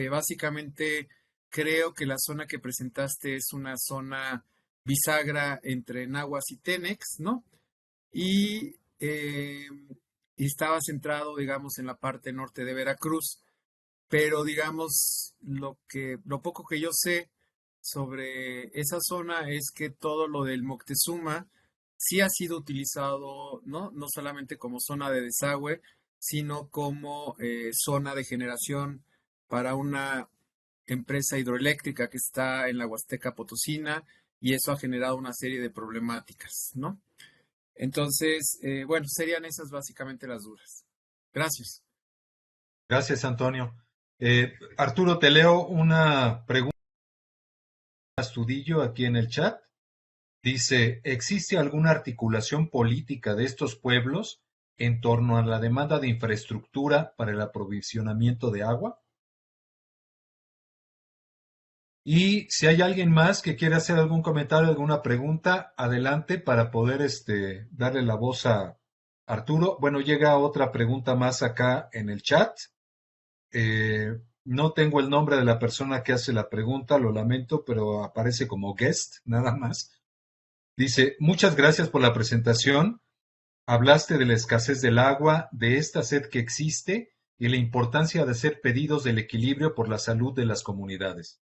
Básicamente creo que la zona que presentaste es una zona bisagra entre Nahuas y Tenex, ¿no? Y estaba centrado, digamos, en la parte norte de Veracruz, pero digamos, lo poco que yo sé sobre esa zona es que todo lo del Moctezuma sí ha sido utilizado, ¿no? No solamente como zona de desagüe, sino como zona de generación para una empresa hidroeléctrica que está en la Huasteca Potosina, y eso ha generado una serie de problemáticas, ¿no? Entonces, bueno, serían esas básicamente las dudas. Gracias. Gracias, Antonio. Arturo, te leo una pregunta de Astudillo aquí en el chat. Dice: ¿existe alguna articulación política de estos pueblos en torno a la demanda de infraestructura para el aprovisionamiento de agua? Y si hay alguien más que quiera hacer algún comentario, alguna pregunta, adelante para poder darle la voz a Arturo. Bueno, llega otra pregunta más acá en el chat. No tengo el nombre de la persona que hace la pregunta, lo lamento, pero aparece como guest, nada más. Dice: muchas gracias por la presentación. Hablaste de la escasez del agua, de esta sed que existe y la importancia de hacer pedidos del equilibrio por la salud de las comunidades.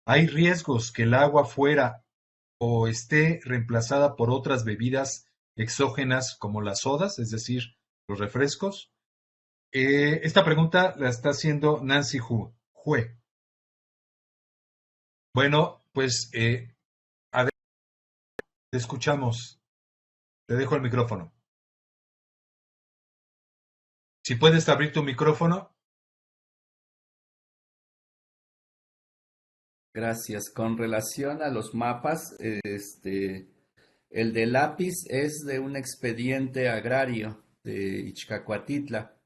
¿Hay riesgos que el agua fuera o esté reemplazada por otras bebidas exógenas como las sodas, es decir, los refrescos? Esta pregunta la está haciendo Nancy Hue. Bueno, pues Te escuchamos. Te dejo el micrófono. Si puedes abrir tu micrófono. Gracias. Con relación a los mapas, el de lápiz es de un expediente agrario de Ixcacuatitla,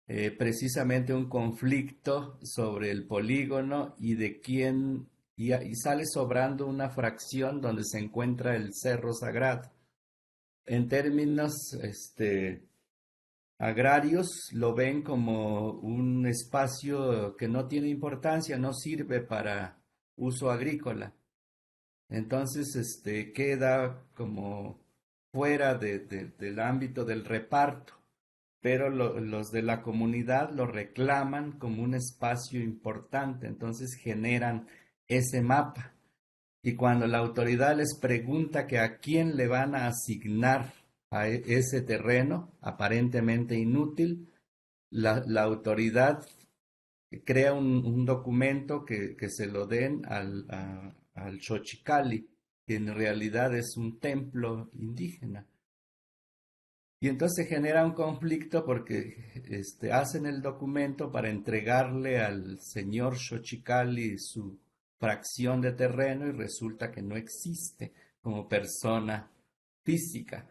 precisamente un conflicto sobre el polígono y de quién, y sale sobrando una fracción donde se encuentra el Cerro Sagrado. En términos, agrarios lo ven como un espacio que no tiene importancia, no sirve para uso agrícola. Entonces, queda como fuera del ámbito del reparto, pero los de la comunidad lo reclaman como un espacio importante, entonces generan ese mapa. Y cuando la autoridad les pregunta que a quién le van a asignar a ese terreno, aparentemente inútil, la autoridad crea un documento que se lo den al Xochicalli, que en realidad es un templo indígena. Y entonces se genera un conflicto porque hacen el documento para entregarle al señor Xochicalli su fracción de terreno y resulta que no existe como persona física.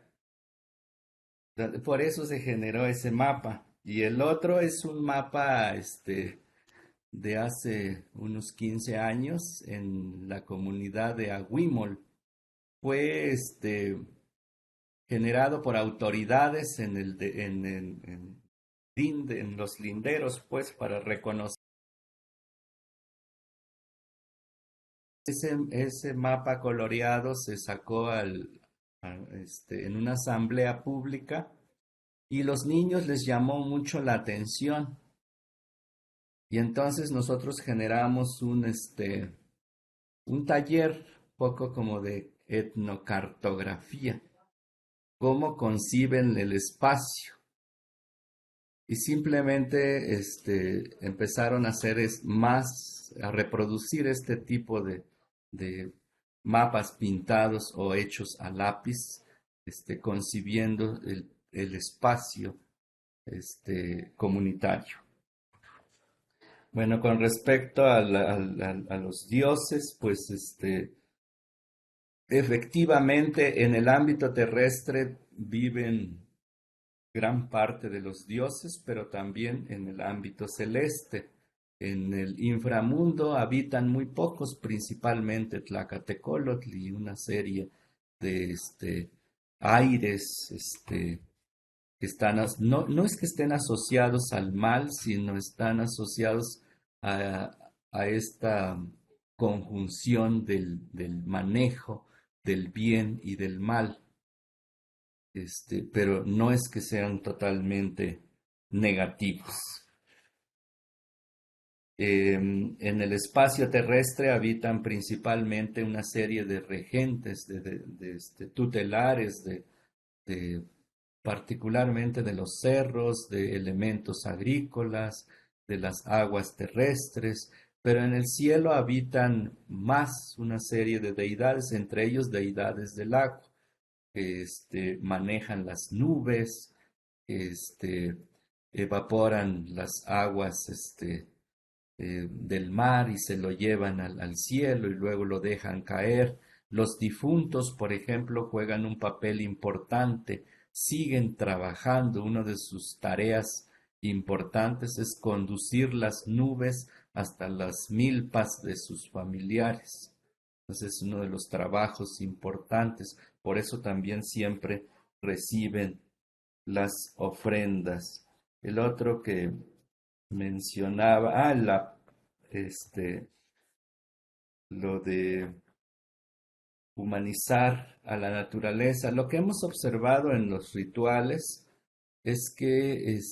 Por eso se generó ese mapa. Y el otro es un mapa de hace unos 15 años en la comunidad de Aguimol. Fue generado por autoridades en los linderos, pues, para reconocer. Ese mapa coloreado se sacó en una asamblea pública y los niños les llamó mucho la atención. Y entonces nosotros generamos un taller poco como de etnocartografía, cómo conciben el espacio. Y simplemente empezaron a hacer a reproducir este tipo de mapas pintados o hechos a lápiz, concibiendo el espacio comunitario. Bueno, con respecto a los dioses, pues efectivamente en el ámbito terrestre viven gran parte de los dioses, pero también en el ámbito celeste. En el inframundo habitan muy pocos, principalmente Tlacatecolotl y una serie de aires que están, no es que estén asociados al mal, sino están asociados a esta conjunción del manejo del bien y del mal. Pero no es que sean totalmente negativos. En el espacio terrestre habitan principalmente una serie de regentes, tutelares, particularmente de los cerros, de elementos agrícolas, de las aguas terrestres, pero en el cielo habitan más una serie de deidades, entre ellos deidades del agua, que manejan las nubes, evaporan las aguas del mar y se lo llevan al cielo y luego lo dejan caer. Los difuntos, por ejemplo, juegan un papel importante, siguen trabajando. Una de sus tareas importantes es conducir las nubes hasta las milpas de sus familiares. Entonces es uno de los trabajos importantes. Por eso también siempre reciben las ofrendas. El otro que mencionaba, lo de humanizar a la naturaleza. Lo que hemos observado en los rituales es que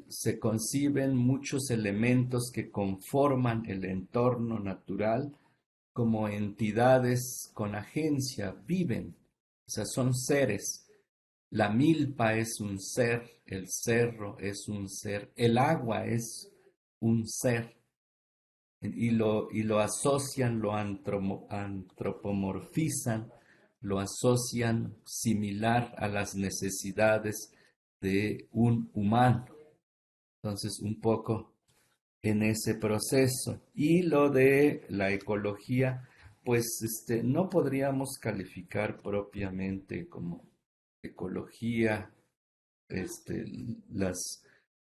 se conciben muchos elementos que conforman el entorno natural como entidades con agencia, viven, o sea, son seres. La milpa es un ser, el cerro es un ser, el agua es un ser. y lo asocian, lo antropomorfizan, lo asocian similar a las necesidades de un humano. Entonces, un poco en ese proceso. Y lo de la ecología, pues no podríamos calificar propiamente como ecología las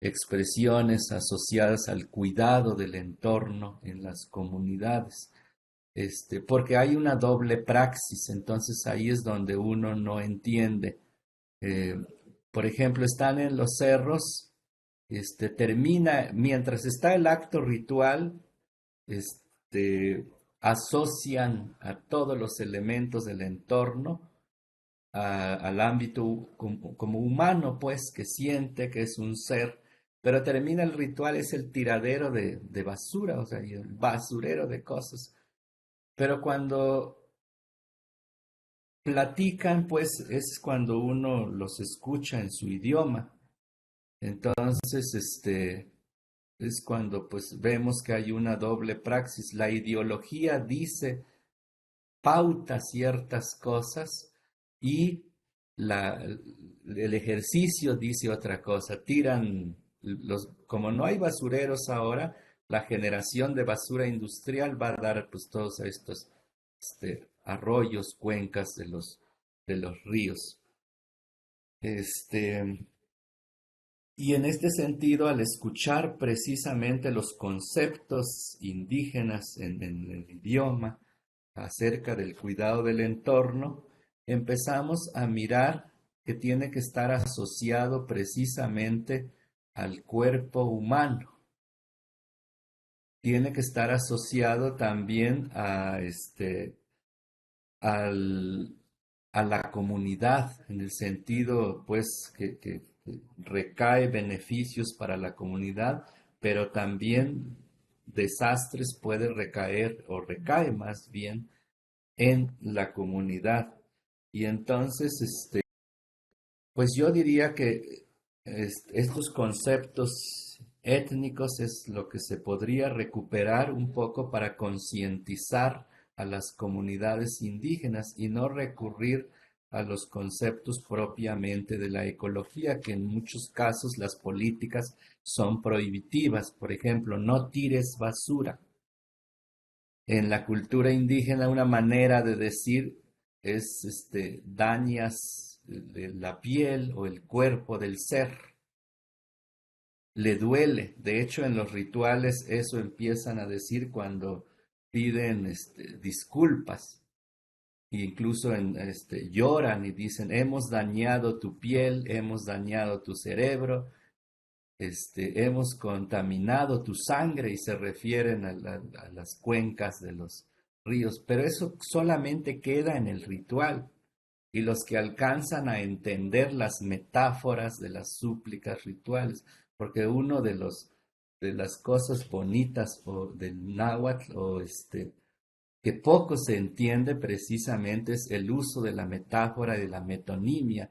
expresiones asociadas al cuidado del entorno en las comunidades, porque hay una doble praxis, entonces ahí es donde uno no entiende. Eh, por ejemplo, están en los cerros, termina, mientras está el acto ritual, asocian a todos los elementos del entorno al ámbito como humano, pues, que siente que es un ser, pero termina el ritual, es el tiradero de basura, o sea, y el basurero de cosas. Pero cuando platican, pues, es cuando uno los escucha en su idioma. Entonces, es cuando, pues, vemos que hay una doble praxis. La ideología dice, pauta ciertas cosas y el ejercicio dice otra cosa. Tiran como no hay basureros ahora, la generación de basura industrial va a dar pues todos estos arroyos, cuencas de los ríos. Y en este sentido, al escuchar precisamente los conceptos indígenas en el idioma, acerca del cuidado del entorno, empezamos a mirar que tiene que estar asociado precisamente al cuerpo humano. Tiene que estar asociado también a la comunidad, en el sentido, pues, que recae beneficios para la comunidad, pero también desastres puede recaer, o recae más bien, en la comunidad. Y entonces, pues yo diría que estos conceptos étnicos es lo que se podría recuperar un poco para concientizar a las comunidades indígenas y no recurrir a los conceptos propiamente de la ecología, que en muchos casos las políticas son prohibitivas. Por ejemplo, no tires basura. En la cultura indígena una manera de decir es dañas la piel o el cuerpo del ser. Le duele. De hecho, en los rituales eso empiezan a decir cuando piden disculpas. E incluso lloran y dicen, hemos dañado tu piel, hemos dañado tu cerebro, hemos contaminado tu sangre, y se refieren a las cuencas de los ríos, pero eso solamente queda en el ritual, y los que alcanzan a entender las metáforas de las súplicas rituales, porque uno de las cosas bonitas o del náhuatl que poco se entiende precisamente es el uso de la metáfora de la metonimia.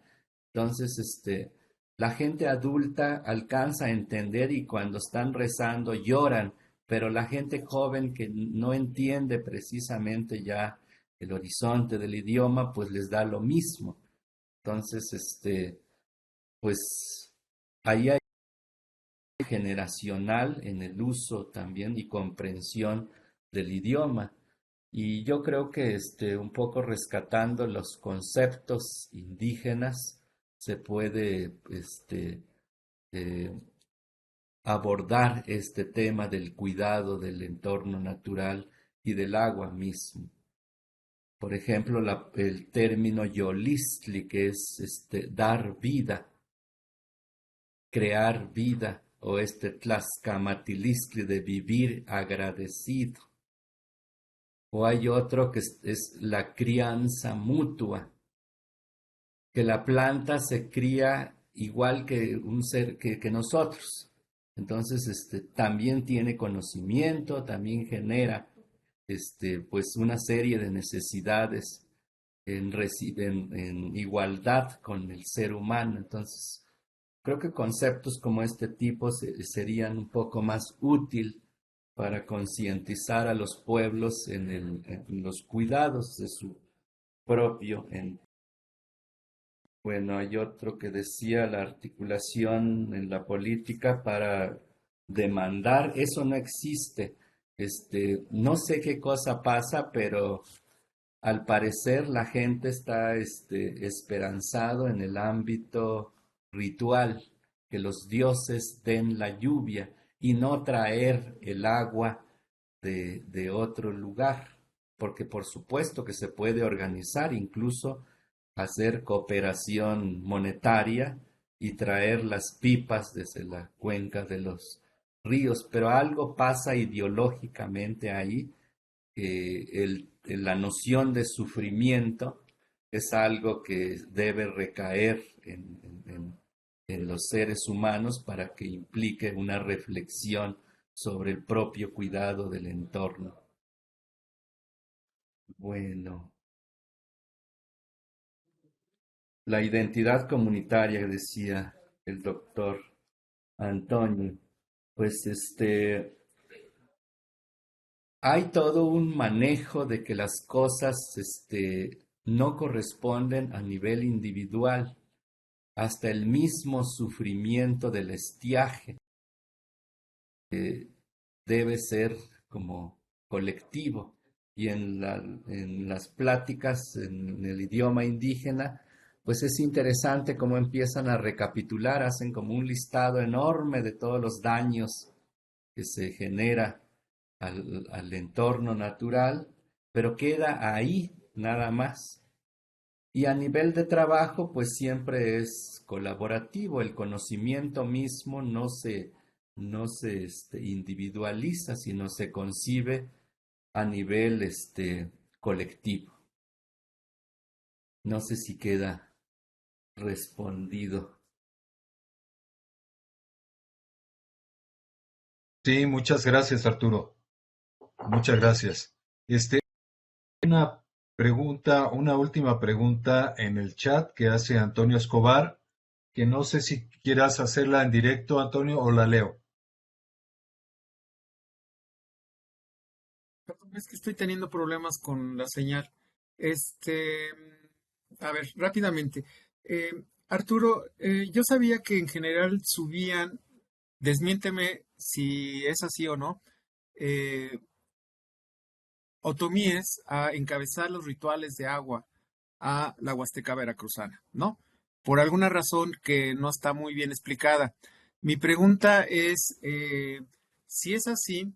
Entonces, la gente adulta alcanza a entender y cuando están rezando lloran, pero la gente joven que no entiende precisamente ya el horizonte del idioma, pues les da lo mismo. Entonces, pues ahí hay generacional en el uso también y comprensión del idioma. Y yo creo que un poco rescatando los conceptos indígenas se puede abordar este tema del cuidado del entorno natural y del agua mismo. Por ejemplo, el término yolistli, que es dar vida, crear vida, o tlaxcamatilistli de vivir agradecido. O hay otro que es la crianza mutua, que la planta se cría igual que un ser que nosotros. Entonces, también tiene conocimiento, también genera, pues una serie de necesidades en igualdad con el ser humano. Entonces, creo que conceptos como este tipo serían un poco más útil para concientizar a los pueblos en los cuidados de su propio entorno. Bueno, hay otro que decía la articulación en la política para demandar, eso no existe. No sé qué cosa pasa, pero al parecer la gente está esperanzado en el ámbito ritual, que los dioses den la lluvia y no traer el agua de otro lugar, porque por supuesto que se puede organizar, incluso hacer cooperación monetaria y traer las pipas desde la cuenca de los ríos, pero algo pasa ideológicamente ahí. La noción de sufrimiento es algo que debe recaer en los seres humanos para que implique una reflexión sobre el propio cuidado del entorno. Bueno, la identidad comunitaria, decía el doctor Antonio, pues hay todo un manejo de que las cosas no corresponden a nivel individual, hasta el mismo sufrimiento del estiaje debe ser como colectivo. Y en las pláticas en el idioma indígena, pues es interesante cómo empiezan a recapitular, hacen como un listado enorme de todos los daños que se genera al entorno natural, pero queda ahí nada más. Y a nivel de trabajo, pues siempre es colaborativo, el conocimiento mismo no se individualiza, sino se concibe a nivel colectivo. No sé si queda respondido. Sí, muchas gracias, Arturo. Muchas gracias. Una pregunta, una última pregunta en el chat que hace Antonio Escobar, que no sé si quieras hacerla en directo, Antonio, o la leo. Perdón, es que estoy teniendo problemas con la señal. Este, a ver, rápidamente. Arturo, yo sabía que en general subían, desmiénteme si es así o no, eh, otomíes a encabezar los rituales de agua a la Huasteca Veracruzana, ¿no? Por alguna razón que no está muy bien explicada. Mi pregunta es, si es así,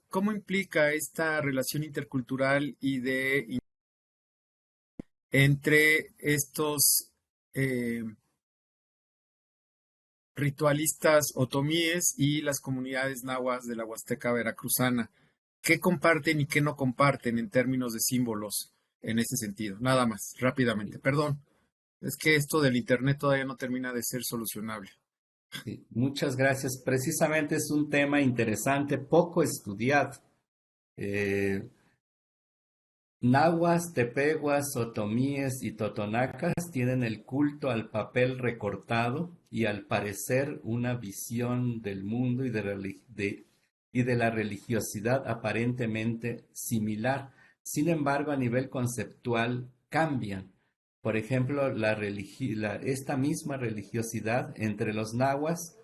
¿cómo implica esta relación intercultural entre estos eh, ritualistas otomíes y las comunidades nahuas de la Huasteca Veracruzana? ¿Qué comparten y qué no comparten en términos de símbolos en ese sentido? Nada más, rápidamente. Perdón, es que esto del Internet todavía no termina de ser solucionable. Sí, muchas gracias. Precisamente es un tema interesante, poco estudiado. Nahuas, tepehuas, otomíes y totonacas tienen el culto al papel recortado y al parecer una visión del mundo y de la religiosidad aparentemente similar. Sin embargo, a nivel conceptual cambian. Por ejemplo, esta misma religiosidad entre los nahuas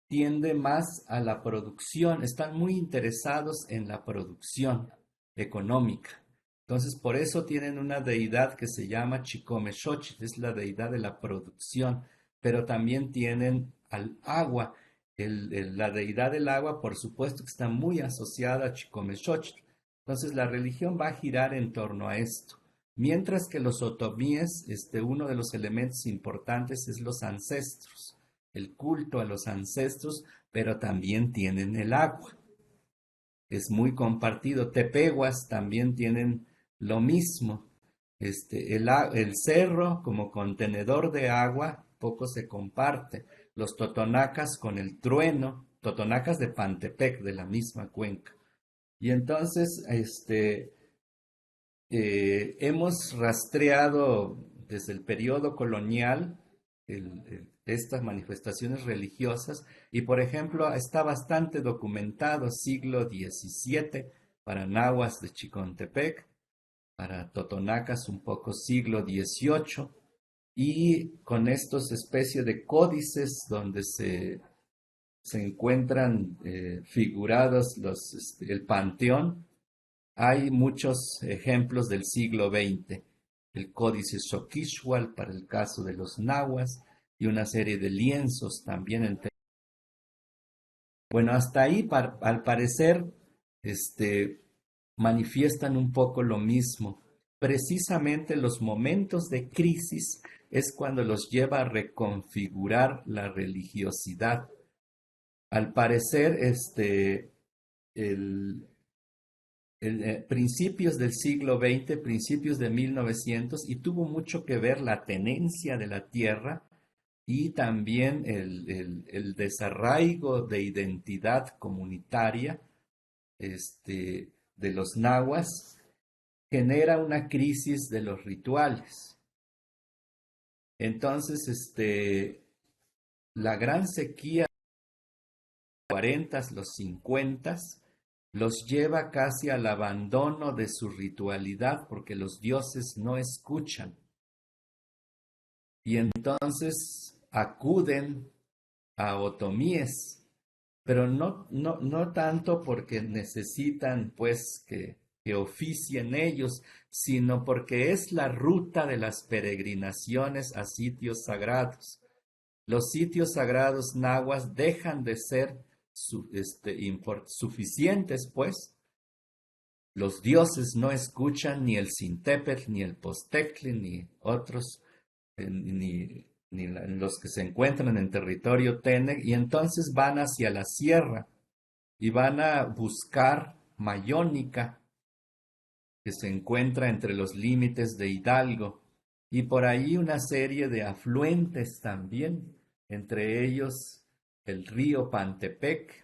tiende más a la producción, están muy interesados en la producción económica. Entonces, por eso tienen una deidad que se llama Chicomexochitl, es la deidad de la producción, pero también tienen al agua. La deidad del agua, por supuesto, que está muy asociada a Chicomexochitl. Entonces, la religión va a girar en torno a esto. Mientras que los otomíes, uno de los elementos importantes es los ancestros, el culto a los ancestros, pero también tienen el agua. Es muy compartido. Tepehuas también tienen lo mismo. El cerro como contenedor de agua poco se comparte. Los totonacas con el trueno, totonacas de Pantepec, de la misma cuenca. Y entonces, hemos rastreado desde el periodo colonial estas manifestaciones religiosas y, por ejemplo, está bastante documentado siglo XVII para nahuas de Chicontepec, para totonacas un poco siglo XVIII, y con estos especies de códices donde se encuentran figurados el panteón. Hay muchos ejemplos del siglo XX, el códice Xoquixhual para el caso de los nahuas y una serie de lienzos también. Bueno, hasta ahí al parecer manifiestan un poco lo mismo. Precisamente los momentos de crisis es cuando los lleva a reconfigurar la religiosidad. Al parecer, principios del siglo XX, principios de 1900, y tuvo mucho que ver la tenencia de la tierra y también el desarraigo de identidad comunitaria de los nahuas, genera una crisis de los rituales. Entonces, la gran sequía de los 40, los 50, los lleva casi al abandono de su ritualidad porque los dioses no escuchan. Y entonces acuden a otomíes, pero no tanto porque necesitan pues que oficien ellos, sino porque es la ruta de las peregrinaciones a sitios sagrados. Los sitios sagrados nahuas dejan de ser suficientes, pues. Los dioses no escuchan ni el Sintepetl, ni el Postectli, ni otros, ni los que se encuentran en territorio Tenec, y entonces van hacia la sierra y van a buscar Mayónica, que se encuentra entre los límites de Hidalgo, y por ahí una serie de afluentes también, entre ellos el río Pantepec.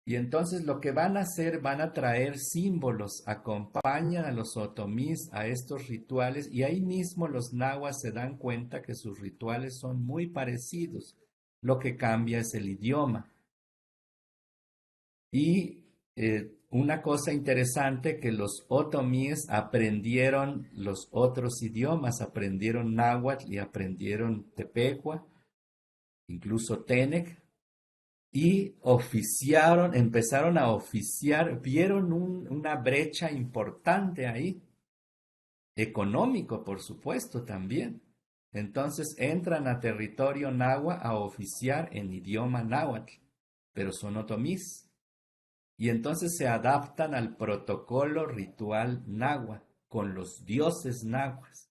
Y entonces lo que van a hacer, van a traer símbolos, acompañan a los otomís a estos rituales, y ahí mismo los nahuas se dan cuenta que sus rituales son muy parecidos. Lo que cambia es el idioma. Y una cosa interesante, que los otomíes aprendieron los otros idiomas, aprendieron náhuatl y aprendieron tepehua, incluso tenec, y empezaron a oficiar, vieron una brecha importante ahí, económico por supuesto también. Entonces entran a territorio nahua a oficiar en idioma náhuatl, pero son otomís. Y entonces se adaptan al protocolo ritual nahua, con los dioses nahuas.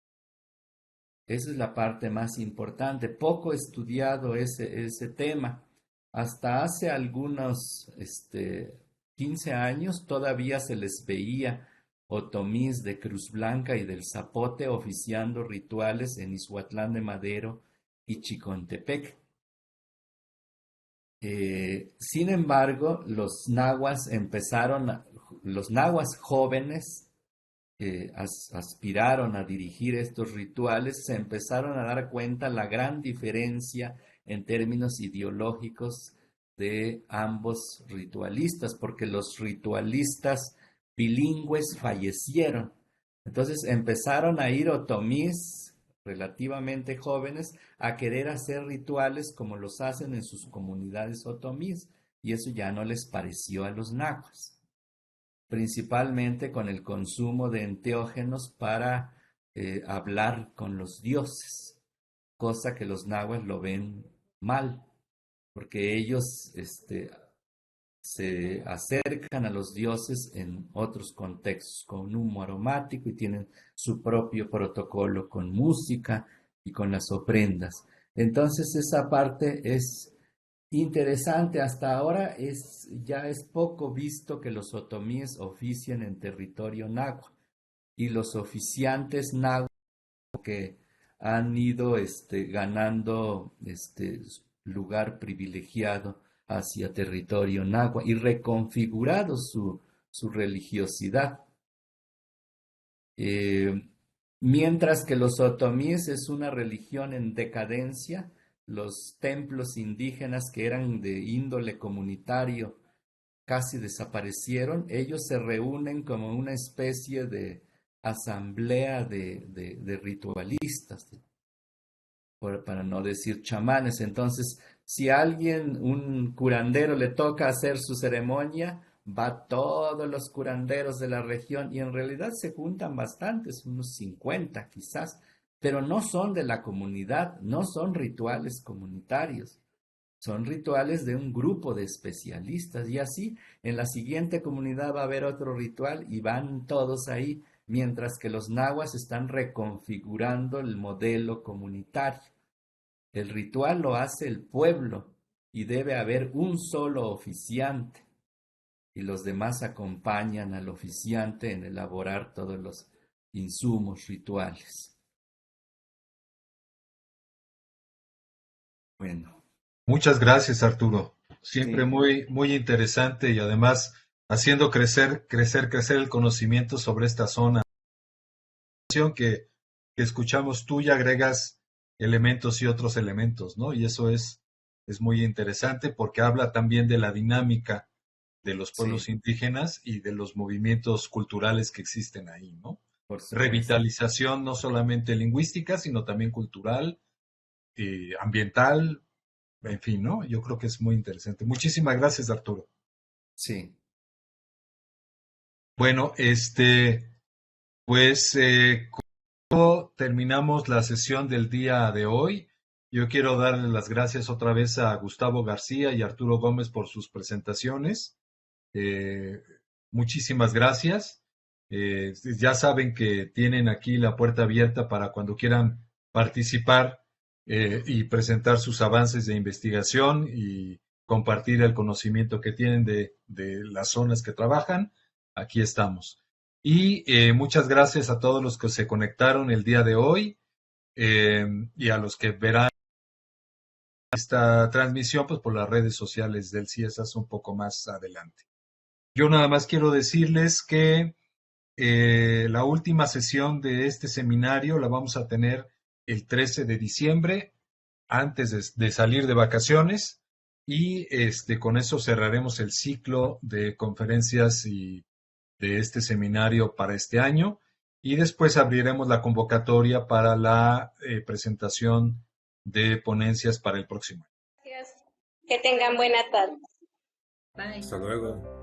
Esa es la parte más importante. Poco estudiado ese tema. Hasta hace algunos 15 años todavía se les veía otomís de Cruz Blanca y del Zapote oficiando rituales en Ixhuatlán de Madero y Chicontepec. Sin embargo, los nahuas jóvenes aspiraron a dirigir estos rituales, se empezaron a dar cuenta la gran diferencia en términos ideológicos de ambos ritualistas, porque los ritualistas bilingües fallecieron. Entonces empezaron a ir otomís relativamente jóvenes a querer hacer rituales como los hacen en sus comunidades otomís, y eso ya no les pareció a los nahuas, principalmente con el consumo de enteógenos para hablar con los dioses, cosa que los nahuas lo ven mal, porque ellos se acercan a los dioses en otros contextos, con humo aromático, y tienen su propio protocolo con música y con las ofrendas. Entonces esa parte es interesante. Hasta ahora ya es poco visto que los otomíes oficien en territorio nahua, y los oficiantes nahuas que han ido ganando lugar privilegiado hacia territorio nahua y reconfigurado su religiosidad. Mientras que los otomíes es una religión en decadencia, los templos indígenas que eran de índole comunitario casi desaparecieron, ellos se reúnen como una especie de asamblea de ritualistas, para no decir chamanes. Entonces, si a alguien, un curandero, le toca hacer su ceremonia, va todos los curanderos de la región y en realidad se juntan bastantes, unos 50 quizás, pero no son de la comunidad, no son rituales comunitarios. Son rituales de un grupo de especialistas y así en la siguiente comunidad va a haber otro ritual y van todos ahí, mientras que los nahuas están reconfigurando el modelo comunitario. El ritual lo hace el pueblo y debe haber un solo oficiante y los demás acompañan al oficiante en elaborar todos los insumos rituales. Bueno. Muchas gracias, Arturo. Siempre Sí. muy interesante y además haciendo crecer el conocimiento sobre esta zona. Que escuchamos tú y agregas elementos y otros elementos, ¿no? Y eso es muy interesante porque habla también de la dinámica de los pueblos Sí, indígenas y de los movimientos culturales que existen ahí, ¿no? por supuesto. Revitalización no solamente lingüística, sino también cultural, ambiental, en fin, ¿no? Yo creo que es muy interesante. Muchísimas gracias, Arturo. Sí. Bueno, pues terminamos la sesión del día de hoy. Yo quiero darle las gracias otra vez a Gustavo García y Arturo Gómez por sus presentaciones. Muchísimas gracias. Ya saben que tienen aquí la puerta abierta para cuando quieran participar y presentar sus avances de investigación y compartir el conocimiento que tienen de las zonas que trabajan. Aquí estamos. Y muchas gracias a todos los que se conectaron el día de hoy y a los que verán esta transmisión pues, por las redes sociales del CIESAS un poco más adelante. Yo nada más quiero decirles que la última sesión de este seminario la vamos a tener el 13 de diciembre, antes de salir de vacaciones, y con eso cerraremos el ciclo de conferencias y de este seminario para este año, y después abriremos la convocatoria para la presentación de ponencias para el próximo año. Gracias. Que tengan buena tarde. Bye. Hasta luego.